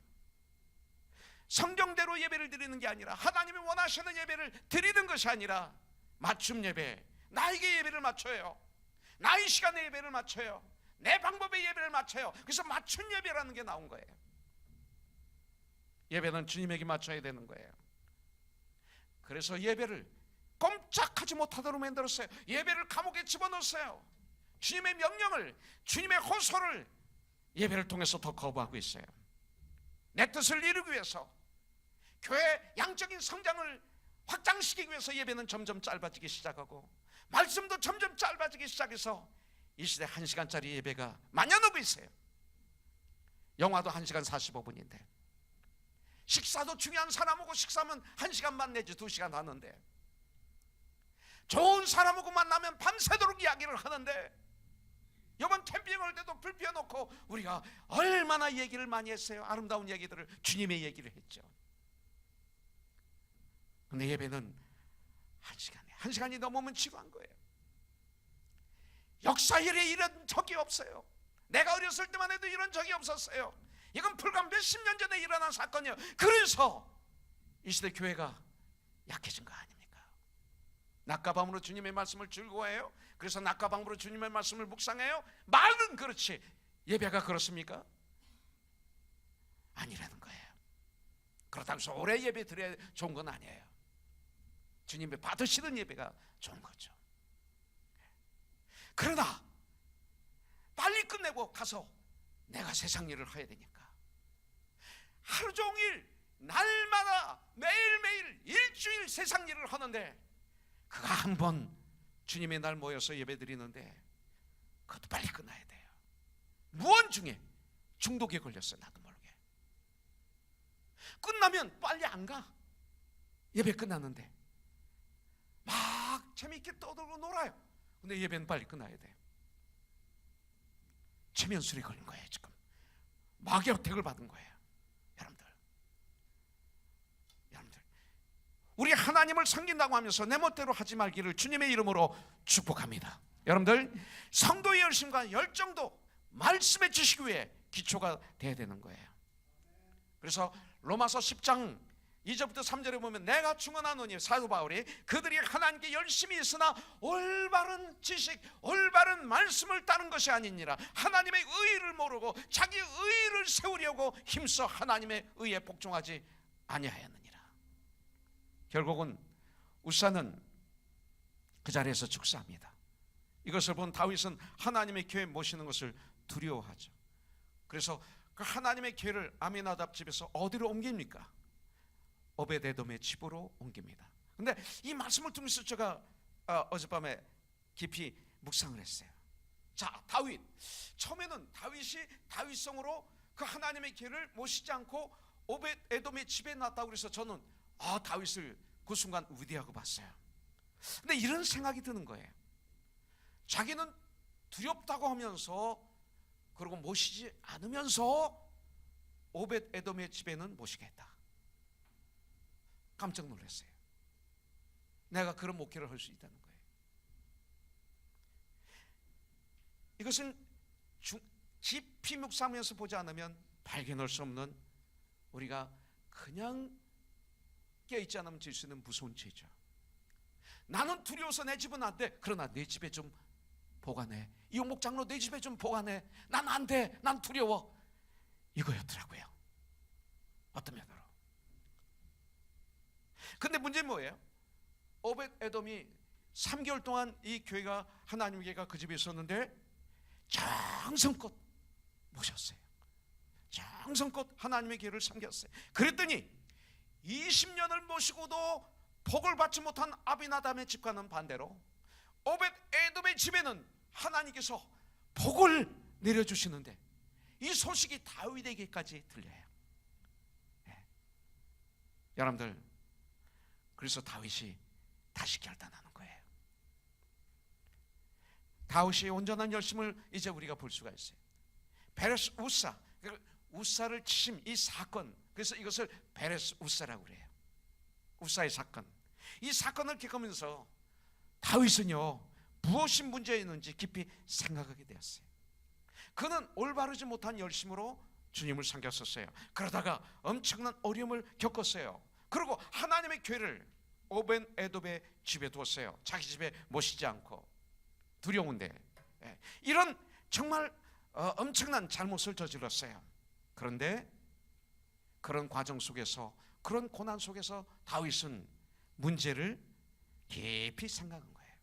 성경대로 예배를 드리는 게 아니라 하나님이 원하시는 예배를 드리는 것이 아니라 맞춤 예배, 나에게 예배를 맞춰요. 나의 시간에 예배를 맞춰요. 내 방법의 예배를 맞춰요. 그래서 맞춤 예배라는 게 나온 거예요. 예배는 주님에게 맞춰야 되는 거예요. 그래서 예배를 꼼짝하지 못하도록 만들었어요. 예배를 감옥에 집어넣었어요. 주님의 명령을, 주님의 호소를 예배를 통해서 더 거부하고 있어요. 내 뜻을 이루기 위해서, 교회 양적인 성장을 확장시키기 위해서 예배는 점점 짧아지기 시작하고 말씀도 점점 짧아지기 시작해서 이 시대 1시간짜리 예배가 만연하고 있어요. 영화도 1시간 45분인데 식사도 중요한 사람하고 식사하면 1시간만 내지 2시간 하는데, 좋은 사람하고 만나면 밤새도록 이야기를 하는데, 이번 캠핑 올 때도 불 피워놓고 우리가 얼마나 얘기를 많이 했어요. 아름다운 얘기들을, 주님의 얘기를 했죠. 근데 예배는 1시간이 넘으면 지루한 거예요. 역사 이래 이런 적이 없어요. 내가 어렸을 때만 해도 이런 적이 없었어요. 이건 불과 몇십 년 전에 일어난 사건이에요. 그래서 이 시대 교회가 약해진 거 아닙니까? 낮과 밤으로 주님의 말씀을 즐거워해요. 그래서 낮과 밤으로 주님의 말씀을 묵상해요. 말은 그렇지 예배가 그렇습니까? 아니라는 거예요. 그렇다고 해서 오래 예배 드려야 좋은 건 아니에요. 주님의 받으시는 예배가 좋은 거죠. 그러나 빨리 끝내고 가서 내가 세상 일을 해야 되니까 하루 종일 날마다 매일매일 일주일 세상 일을 하는데, 그가 한 번 주님의 날 모여서 예배 드리는데 그것도 빨리 끝나야 돼요. 무언 중에 중독에 걸렸어요. 나도 모르게. 끝나면 빨리 안 가. 예배 끝났는데 막 재미있게 떠들고 놀아요. 근데 예배는 빨리 끝나야 돼요. 체면술이 걸린 거예요. 지금 마귀의 어택을 받은 거예요. 여러분들 우리 하나님을 섬긴다고 하면서 내 멋대로 하지 말기를 주님의 이름으로 축복합니다. 여러분들 성도의 열심과 열정도 말씀의 지식 위에 기초가 돼야 되는 거예요. 그래서 로마서 10장 2절부터 3절에 보면, 내가 증언하노니, 사도 바울이, 그들이 하나님께 열심히 있으나 올바른 지식, 올바른 말씀을 따른 것이 아니니라. 하나님의 의의를 모르고 자기 의의를 세우려고 힘써 하나님의 의에 복종하지 아니하였느니라. 결국은 우사는 그 자리에서 축사합니다. 이것을 본 다윗은 하나님의 교회 모시는 것을 두려워하죠. 그래서 그 하나님의 교회를 아미나답 집에서 어디로 옮깁니까? 오벳에돔의 집으로 옮깁니다. 근데 이 말씀을 통해서 제가 어젯밤에 깊이 묵상을 했어요. 자, 다윗, 처음에는 다윗이 다윗성으로 그 하나님의 교회를 모시지 않고 오벳에돔의 집에 놨다고 그래서 저는 다윗을 그 순간 위대하고 봤어요. 근데 이런 생각이 드는 거예요. 자기는 두렵다고 하면서, 그리고 모시지 않으면서 오벳에돔의 집에는 모시겠다. 깜짝 놀랐어요. 내가 그런 목회를 할 수 있다는 거예요. 이것은 깊이 묵상하면서 보지 않으면 발견할 수 없는, 우리가 그냥 깨어있지 않으면 질 수 있는 무서운 죄죠. 나는 두려워서 내 집은 안 돼. 그러나 내 집에 좀 보관해. 이용목 장로 내 집에 좀 보관해. 난 안 돼. 난 두려워. 이거였더라고요. 어떤 면으로. 근데 문제는 뭐예요? 오벳에돔이 3개월 동안 이 교회가, 하나님의 교회가 그 집에 있었는데 정성껏 모셨어요. 정성껏 하나님의 교회를 섬겼어요. 그랬더니 20년을 모시고도 복을 받지 못한 아비나답의 집과는 반대로 오벳에돔의 집에는 하나님께서 복을 내려주시는데, 이 소식이 다윗에게까지 들려요. 네. 여러분들, 그래서 다윗이 다시 결단하는 거예요. 다윗의 온전한 열심을 이제 우리가 볼 수가 있어요. 베레스 우사, 우사를 치심, 이 사건, 그래서 이것을 베레스 우사라고 그래요. 우사의 사건. 이 사건을 겪으면서 다윗은요, 무엇이 문제였는지 깊이 생각하게 되었어요. 그는 올바르지 못한 열심으로 주님을 섬겼었어요. 그러다가 엄청난 어려움을 겪었어요. 그리고 하나님의 교회를 오벳에돔의 집에 두었어요. 자기 집에 모시지 않고. 두려운데 이런 정말 엄청난 잘못을 저질렀어요. 그런데 그런 과정 속에서, 그런 고난 속에서 다윗은 문제를 깊이 생각한 거예요.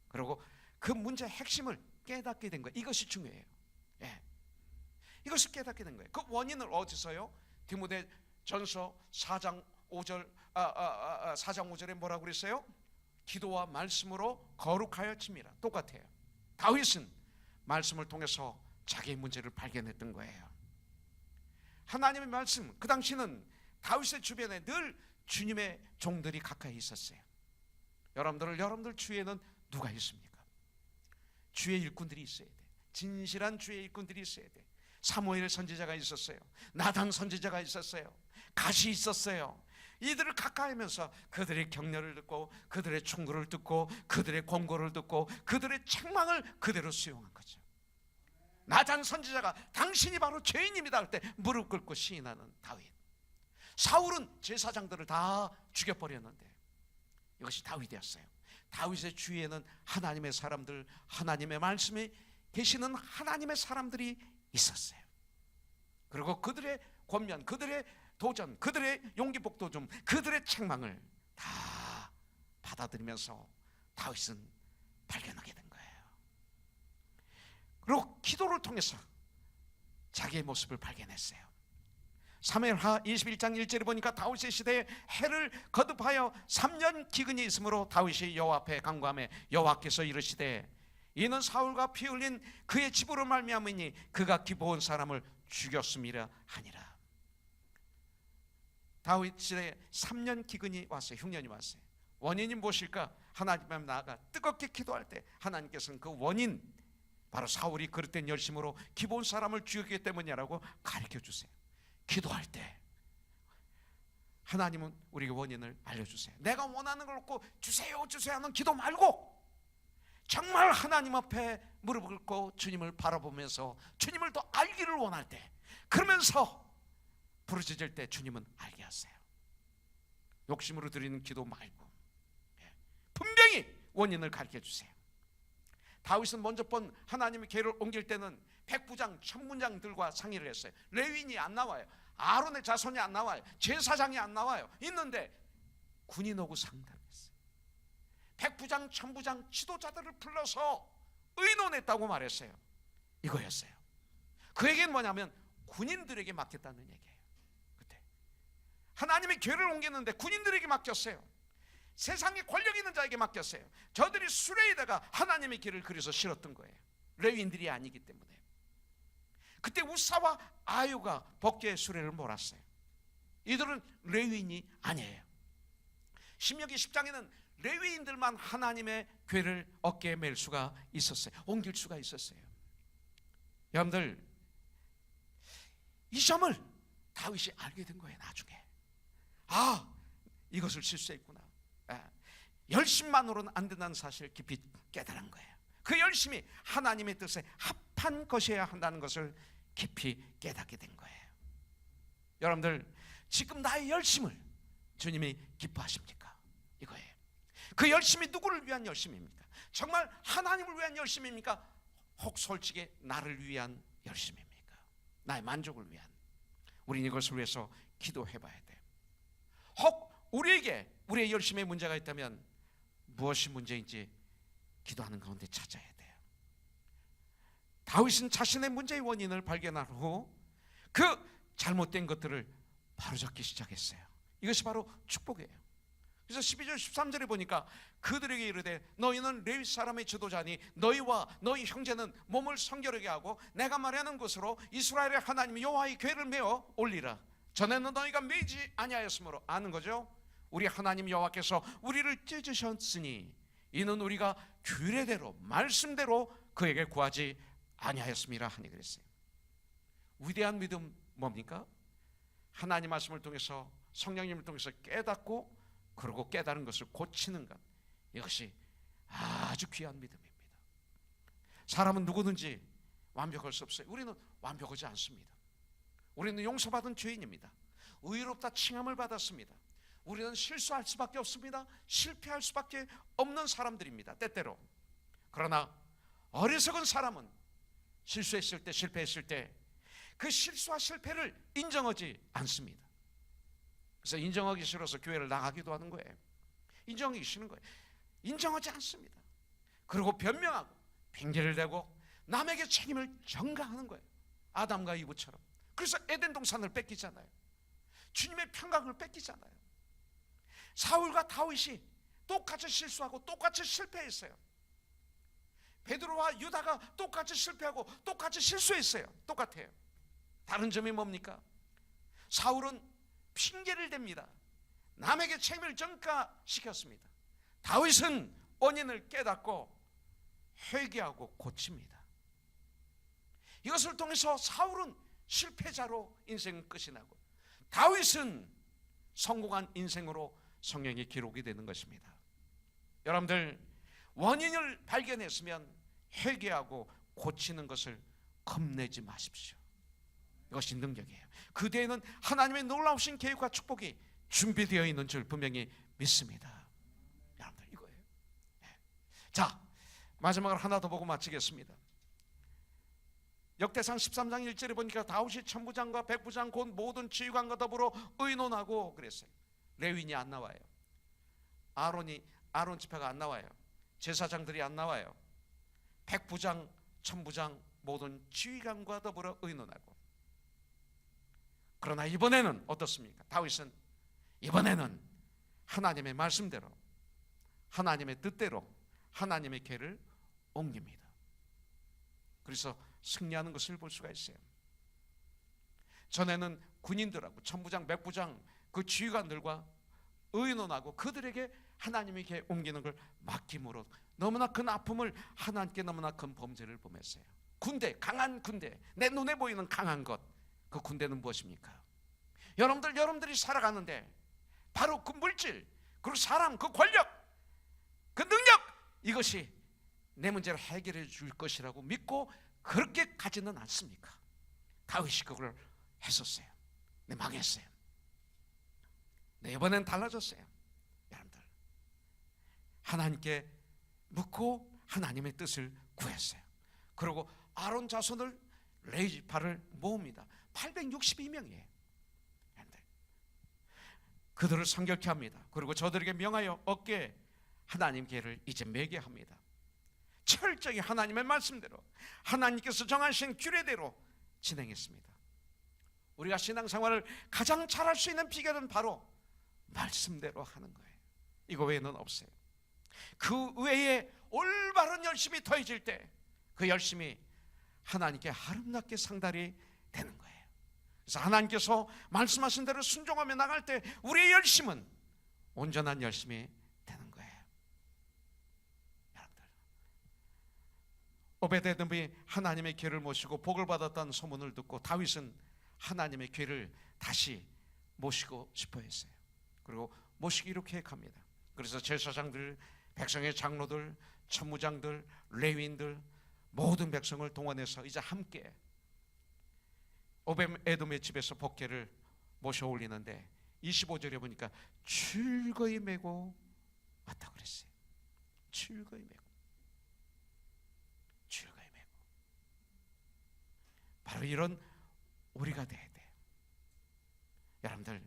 그리고 그 문제의 핵심을 깨닫게 된 거예요. 이것이 중요해요. 이것을 깨닫게 된 거예요. 그 원인을 어디서요? 디모데전서 4장 5절 4장 5절에 뭐라고 그랬어요? 기도와 말씀으로 거룩하여 칩니다. 똑같아요. 다윗은 말씀을 통해서 자기의 문제를 발견했던 거예요. 하나님의 말씀, 그 당시는 다윗의 주변에 늘 주님의 종들이 가까이 있었어요. 여러분들 주위에는 누가 있습니까? 주의 일꾼들이 있어야 돼. 진실한 주의 일꾼들이 있어야 돼. 사무엘 선지자가 있었어요. 나단 선지자가 있었어요. 갓이 있었어요. 이들을 가까이 하면서 그들의 격려를 듣고 그들의 충고를 듣고 그들의 권고를 듣고 그들의 책망을 그대로 수용한 거죠. 나단 선지자가 당신이 바로 죄인입니다 할 때 무릎 꿇고 시인하는 다윗. 사울은 제사장들을 다 죽여버렸는데 이것이 다윗이었어요. 다윗의 주위에는 하나님의 사람들, 하나님의 말씀에 계시는 하나님의 사람들이 있었어요. 그리고 그들의 권면, 그들의 도전, 그들의 용기복도좀, 그들의 책망을 다 받아들이면서 다윗은 발견하게 된 거예요. 그리고 기도를 통해서 자기의 모습을 발견했어요. 사무엘하 21장 1절에 보니까 다윗의 시대에 해를 거듭하여 3년 기근이 있으므로 다윗이 여호와 앞에 간구하며 여호와께서 이르시되 이는 사울과 피 흘린 그의 집으로 말미암으니 그가 기브온 사람을 죽였음이라 하니라. 다윗 시대에 3년 기근이 왔어요. 흉년이 왔어요. 원인이 무엇일까? 하나님 앞에 나아가 뜨겁게 기도할 때 하나님께서는 그 원인, 바로 사울이 그릇된 열심으로 기브온 사람을 죽였기 때문이라고 가르쳐 주세요. 기도할 때 하나님은 우리에게 원인을 알려주세요. 내가 원하는 걸 얻고 주세요 주세요 하는 기도 말고 정말 하나님 앞에 무릎을 꿇고 주님을 바라보면서 주님을 더 알기를 원할 때, 그러면서 부르짖을 때 주님은 알게 하세요. 욕심으로 드리는 기도 말고 분명히 원인을 가르쳐 주세요. 다윗은 먼저 본 하나님의 계를 옮길 때는 백부장, 천문장들과 상의를 했어요. 레위인이 안 나와요. 아론의 자손이 안 나와요. 제사장이 안 나와요. 있는데 군인 오고 상담했어요. 백부장, 천부장, 지도자들을 불러서 의논했다고 말했어요. 이거였어요. 그 얘기는 뭐냐면 군인들에게 맡겼다는 얘기예요. 그때 하나님의 궤를 옮겼는데 군인들에게 맡겼어요. 세상에 권력 있는 자에게 맡겼어요. 저들이 수레에다가 하나님의 길을 그려서 실었던 거예요. 레위인들이 아니기 때문에. 그때 우사와 아유가 법궤의 수레를 몰았어요. 이들은 레위인이 아니에요. 신명기 10장에는 레위인들만 하나님의 궤를 어깨에 맬 수가 있었어요. 옮길 수가 있었어요. 여러분들, 이 점을 다윗이 알게 된 거예요. 나중에 이것을 실수했구나. 열심만으로는 안 된다는 사실을 깊이 깨달은 거예요. 그 열심이 하나님의 뜻에 합한 것이어야 한다는 것을 깊이 깨닫게 된 거예요. 여러분들, 지금 나의 열심을 주님이 기뻐하십니까? 이거예요. 그 열심이 누구를 위한 열심입니까? 정말 하나님을 위한 열심입니까? 혹 솔직히 나를 위한 열심입니까? 나의 만족을 위한. 우리는 이것을 위해서 기도해 봐야 돼요. 혹 우리에게 우리의 열심에 문제가 있다면 무엇이 문제인지 기도하는 가운데 찾아야 돼요. 다윗은 자신의 문제의 원인을 발견한 후 그 잘못된 것들을 바로잡기 시작했어요. 이것이 바로 축복이에요. 그래서 12절 13절에 보니까 그들에게 이르되 너희는 레위 사람의 지도자니 너희와 너희 형제는 몸을 성결하게 하고 내가 말하는 곳으로 이스라엘의 하나님 여호와의 궤를 메어 올리라. 전에는 너희가 메지 아니하였으므로. 아는 거죠? 우리 하나님 여호와께서 우리를 찢으셨으니 이는 우리가 규례대로 말씀대로 그에게 구하지 아니하였음이라 하니 그랬어요. 위대한 믿음 뭡니까? 하나님 말씀을 통해서 성령님을 통해서 깨닫고 그리고 깨달은 것을 고치는 것, 이것이 아주 귀한 믿음입니다. 사람은 누구든지 완벽할 수 없어요. 우리는 완벽하지 않습니다. 우리는 용서받은 죄인입니다. 의롭다 칭함을 받았습니다. 우리는 실수할 수밖에 없습니다. 실패할 수밖에 없는 사람들입니다. 때때로. 그러나 어리석은 사람은 실수했을 때, 실패했을 때 그 실수와 실패를 인정하지 않습니다. 그래서 인정하기 싫어서 교회를 나가기도 하는 거예요. 인정하기 싫은 거예요. 인정하지 않습니다. 그리고 변명하고 핑계를 대고 남에게 책임을 전가하는 거예요. 아담과 이브처럼. 그래서 에덴 동산을 뺏기잖아요. 주님의 평강을 뺏기잖아요. 사울과 다윗이 똑같이 실수하고 똑같이 실패했어요. 베드로와 유다가 똑같이 실패하고 똑같이 실수했어요. 똑같아요. 다른 점이 뭡니까? 사울은 핑계를 댑니다. 남에게 책임을 전가시켰습니다. 다윗은 원인을 깨닫고 회개하고 고칩니다. 이것을 통해서 사울은 실패자로 인생 끝이 나고 다윗은 성공한 인생으로 성경에 기록이 되는 것입니다. 여러분들, 원인을 발견했으면 회개하고 고치는 것을 겁내지 마십시오. 이것이 능력이에요. 그 뒤에는 하나님의 놀라우신 계획과 축복이 준비되어 있는 줄 분명히 믿습니다. 여러분들, 이거예요. 자, 마지막으로 하나 더 보고 마치겠습니다. 역대상 13장 1절에 보니까 다윗이 천부장과 백부장 곧 모든 지휘관과 더불어 의논하고 그랬어요. 레위인이 안 나와요. 아론 지파가 안 나와요. 제사장들이 안 나와요. 백부장, 천부장 모든 지휘관과 더불어 의논하고. 그러나 이번에는 어떻습니까? 다윗은 이번에는 하나님의 말씀대로, 하나님의 뜻대로 하나님의 궤를 옮깁니다. 그래서 승리하는 것을 볼 수가 있어요. 전에는 군인들하고 천부장, 백부장 그 지휘관들과 의논하고 그들에게 하나님의 궤 옮기는 걸 맡김으로 너무나 큰 아픔을, 하나님께 너무나 큰 범죄를 범했어요. 군대, 강한 군대, 내 눈에 보이는 강한 것, 그 군대는 무엇입니까? 여러분들이 살아가는데 바로 그 물질, 그리고 사람, 그 권력, 그 능력, 이것이 내 문제를 해결해 줄 것이라고 믿고 그렇게 가지는 않습니까? 다윗이 그걸 했었어요. 네, 망했어요. 네, 이번엔 달라졌어요. 여러분들, 하나님께 묻고 하나님의 뜻을 구했어요. 그리고 아론 자손을, 레위 지파를 모읍니다. 862명이에요. 그들을 성결케 합니다. 그리고 저들에게 명하여 어깨에 하나님 궤를 이제 매게 합니다. 철저히 하나님의 말씀대로, 하나님께서 정하신 규례대로 진행했습니다. 우리가 신앙생활을 가장 잘할 수 있는 비결은 바로 말씀대로 하는 거예요. 이거 외에는 없어요. 그 외에 올바른 열심이 더해질 때 그 열심이 하나님께 아름답게 상달이 되는 거예요. 그래서 하나님께서 말씀하신 대로 순종하며 나갈 때 우리의 열심은 온전한 열심이 되는 거예요. 여러분들, 오베데돔이 하나님의 궤를 모시고 복을 받았다는 소문을 듣고 다윗은 하나님의 궤를 다시 모시고 싶어 했어요. 그리고 모시기로 계획합니다. 그래서 제사장들, 백성의 장로들, 천무장들, 레위인들 모든 백성을 동원해서 이제 함께 오벳에돔의 집에서 복궤를 모셔 올리는데 25절에 보니까 즐거이 메고 왔다고 그랬어요. 즐거이 메고, 즐거이 메고. 바로 이런 우리가 돼야 돼요. 여러분들,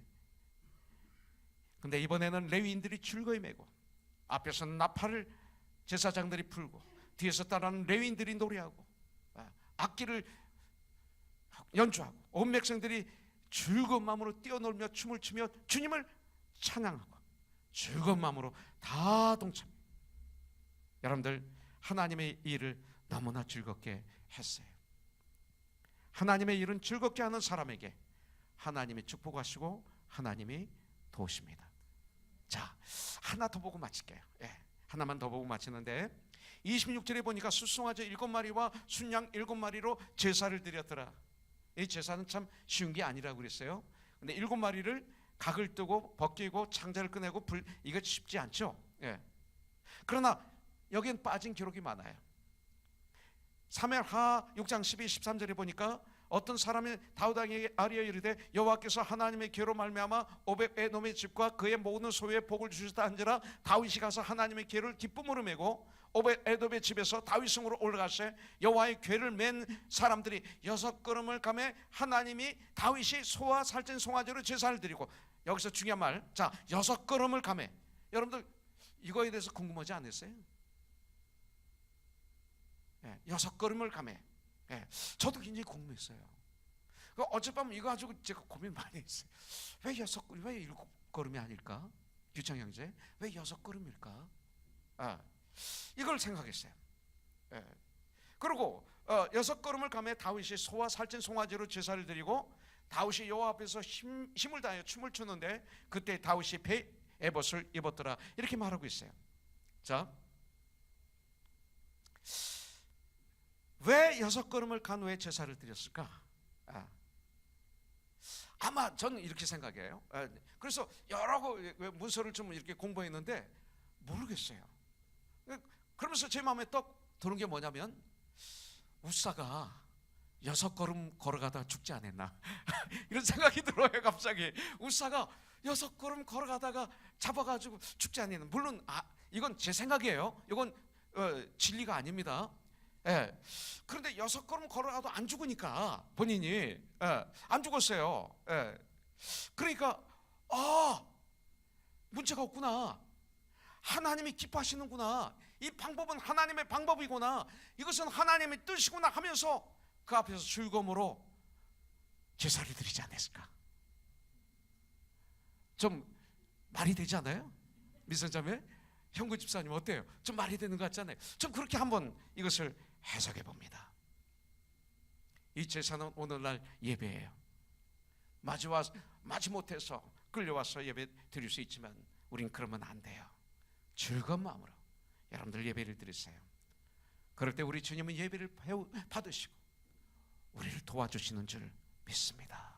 근데 이번에는 레위인들이 즐거이 메고, 앞에서는 나팔을 제사장들이 불고 뒤에서 따라하는 레위인들이 노래하고 악기를 연주하고 온 백성들이 즐거운 마음으로 뛰어놀며 춤을 추며 주님을 찬양하고 즐거운 마음으로 다 동참. 여러분들, 하나님의 일을 너무나 즐겁게 했어요. 하나님의 일은 즐겁게 하는 사람에게 하나님이 축복하시고 하나님이 도우십니다. 자, 하나 더 보고 마칠게요. 하나만 더 보고 마치는데 26절에 보니까 숫송아지 7마리와 순양 7마리로 제사를 드렸더라. 이 제사는 참 쉬운 게 아니라고 그랬어요. 근데 7마리를 각을 뜨고 벗기고 창자를 꺼내고 이거 쉽지 않죠. 그러나 여기엔 빠진 기록이 많아요. 사무엘하 6장 12, 13절에 보니까 어떤 사람이 다윗에게 아뢰어 이르되 여호와께서 하나님의 궤로 말미암아 오벳에돔의 집과 그의 모든 소유에 복을 주시다 한지라 다윗이 가서 하나님의 궤를 기쁨으로 메고 오벳에돔의 집에서 다윗성으로 올라가서 여호와의 궤를 맨 사람들이 6걸음을 가매 하나님이 다윗이 소와 살찐 송아지로 제사를 드리고, 여기서 중요한 말, 자, 6걸음을 가매. 여러분들 이거에 대해서 궁금하지 않으세요? 6걸음을 가매. 저도 굉장히 궁금했어요. 어젯밤 이거 가지고 제가 고민 많이 했어요. 왜 6걸음, 왜 7걸음이 아닐까? 규창 형제, 왜 6걸음일까? 이걸 생각했어요. 그리고 6걸음을 가매 다윗이 소와 살찐 송아지로 제사를 드리고 다윗이 여호와 앞에서 힘을 다하여 춤을 추는데 그때 다윗이 베옷을 입었더라, 이렇게 말하고 있어요. 자, 왜 6걸음을 간 후에 제사를 드렸을까? 아마 저는 이렇게 생각해요. 그래서 여러 문서를 좀 이렇게 공부했는데 모르겠어요. 그러면서 제 마음에 떡 드는 게 뭐냐면, 우사가 6걸음 걸어가다가 죽지 않았나 이런 생각이 들어요. 갑자기 우사가 6걸음 걸어가다가 잡아가지고 죽지 않았나. 물론 이건 제 생각이에요. 이건 진리가 아닙니다. 그런데 6걸음 걸어가도 안 죽으니까 본인이 안 죽었어요. 그러니까 문제가 없구나, 하나님이 기뻐하시는구나, 이 방법은 하나님의 방법이구나, 이것은 하나님의 뜻이구나 하면서 그 앞에서 즐거움으로 제사를 드리지 않았을까? 좀 말이 되지 않아요? 미선자매, 형구 집사님 어때요? 좀 말이 되는 것 같잖아요. 좀 그렇게 한번 이것을 해석해 봅니다. 이 제사는 오늘날 예배예요. 마지못해서 끌려와서 예배 드릴 수 있지만 우린 그러면 안 돼요. 즐거운 마음으로 여러분들 예배를 드리세요. 그럴 때 우리 주님은 예배를 받으시고 우리를 도와주시는 줄 믿습니다.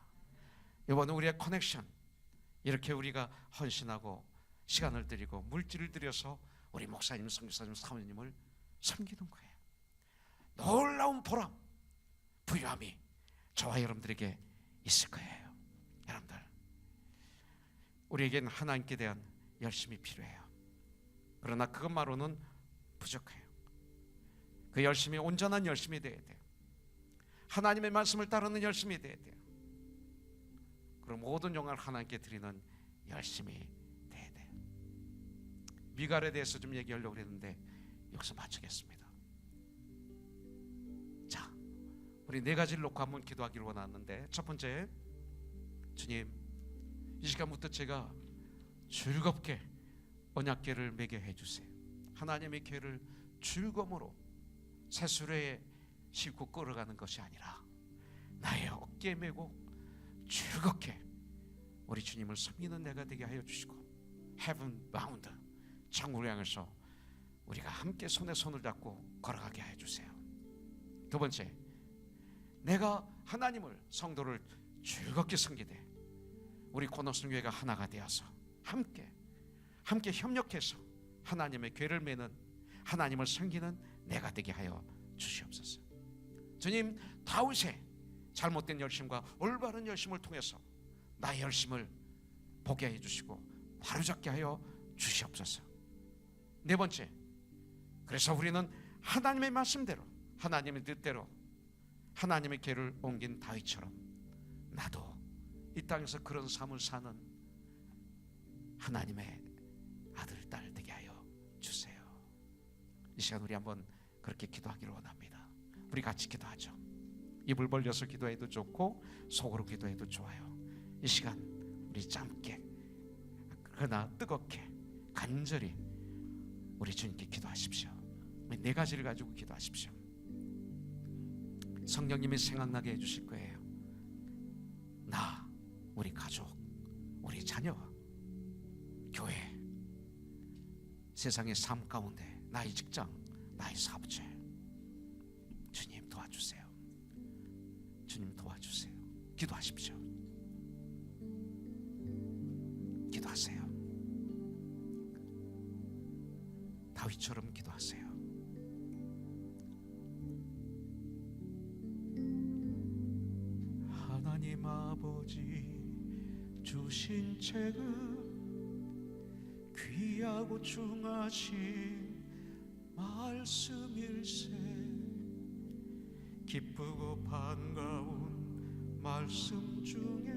이번에 우리의 커넥션, 이렇게 우리가 헌신하고 시간을 드리고 물질을 들여서 우리 목사님, 선교사님, 사모님을 섬기는 거예요. 놀라운 보람, 부유함이 저와 여러분들에게 있을 거예요. 여러분들, 우리에겐 하나님께 대한 열심이 필요해요. 그러나 그것만으로는 부족해요. 그 열심이 온전한 열심이 되어야 돼요. 하나님의 말씀을 따르는 열심이 되어야 돼요. 그럼 모든 영광을 하나님께 드리는 열심이 돼야 돼요. 미갈에 대해서 좀 얘기하려고 했는데 여기서 마치겠습니다. 자, 우리 4가지를 놓고 한번 기도하기를 원하는데, 첫 번째, 주님, 이 시간부터 제가 즐겁게 언약궤를 매게 해주세요. 하나님의 궤를 즐거움으로 새수레에 싣고 끌어가는 것이 아니라 나의 어깨에 메고 즐겁게 우리 주님을 섬기는 내가 되게 하여 주시고, Heaven bound, 천국을 향해서 우리가 함께 손에 손을 잡고 걸어가게 하여 주세요. 두 번째, 내가 하나님을, 성도를 즐겁게 섬기되 우리 고노성교회가 하나가 되어서 함께 협력해서 하나님의 궤를 매는, 하나님을 섬기는 내가 되게 하여 주시옵소서. 주님, 다윗의 잘못된 열심과 올바른 열심을 통해서 나의 열심을 보게 해주시고 바로잡게 하여 주시옵소서. 네 번째, 그래서 우리는 하나님의 말씀대로, 하나님의 뜻대로 하나님의 궤를 옮긴 다윗처럼 나도 이 땅에서 그런 삶을 사는 하나님의 아들, 딸 되게 하여 주세요. 이 시간 우리 한번 그렇게 기도하기를 원합니다. 우리 같이 기도하죠. 입을 벌려서 기도해도 좋고 속으로 기도해도 좋아요. 이 시간 우리 짧게 그러나 뜨겁게 간절히 우리 주님께 기도하십시오. 4가지를 가지고 기도하십시오. 성령님이 생각나게 해주실 거예요. 나, 우리 가족, 우리 자녀와 교회, 세상의 삶 가운데 나의 직장, 나의 사업체, 주님 도와주세요. 주님 도와주세요. 기도하십시오. 기도하세요. 다윗처럼 기도하세요. 하나님 아버지 주신 책은 귀하고 중하신 말씀일세. 기쁘고 반가운 말씀 중에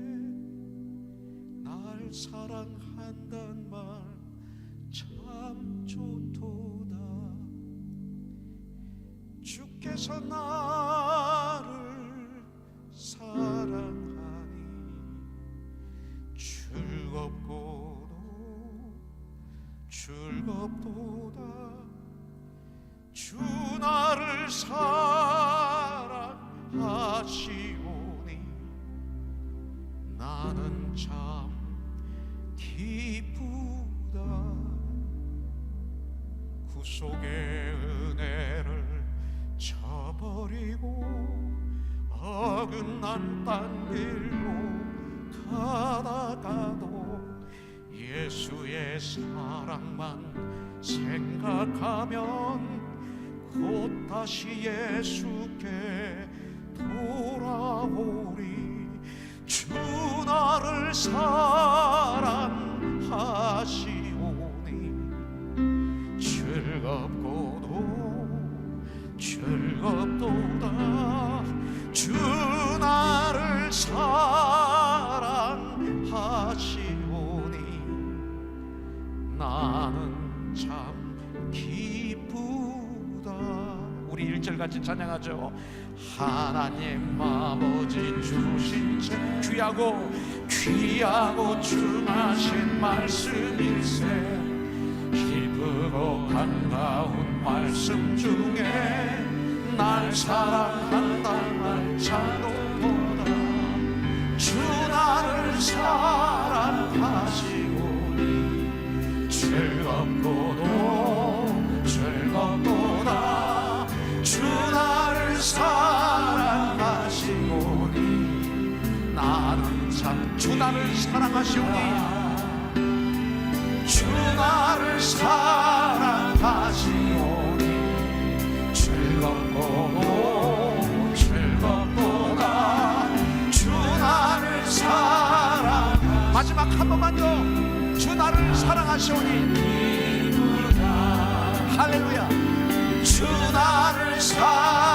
날 사랑한단 말 참 좋도다. 주께서 나를 사랑하니 즐겁도다. 주 나를 사랑하시오니 기쁘다. 구속의 은혜를 저버리고 어긋난 딴 길로 가다가도 예수의 사랑만 생각하면 곧 다시 예수께 돌아오리. 주 나를 사랑하시오니 즐겁도다. 주 나를 사랑하시오니 나는 참 기쁘다. 우리 1절 같이 찬양하죠. 하나님 아버지 주신 책 귀하고 중하신 말씀일세. 기쁘고 반가운 말씀 중에 날 사랑한다는 말 찬송보다 주 나를 사랑하시오니 즐겁도다. 주 나를 사랑하시오니 나는 참 주 나를 사랑하시오니 주 나를 사랑하시오니 즐겁도다. 주 나를 사랑 마지막 한 번만요. 주 나를 사랑하시오니 할렐루야. 주 나를 사랑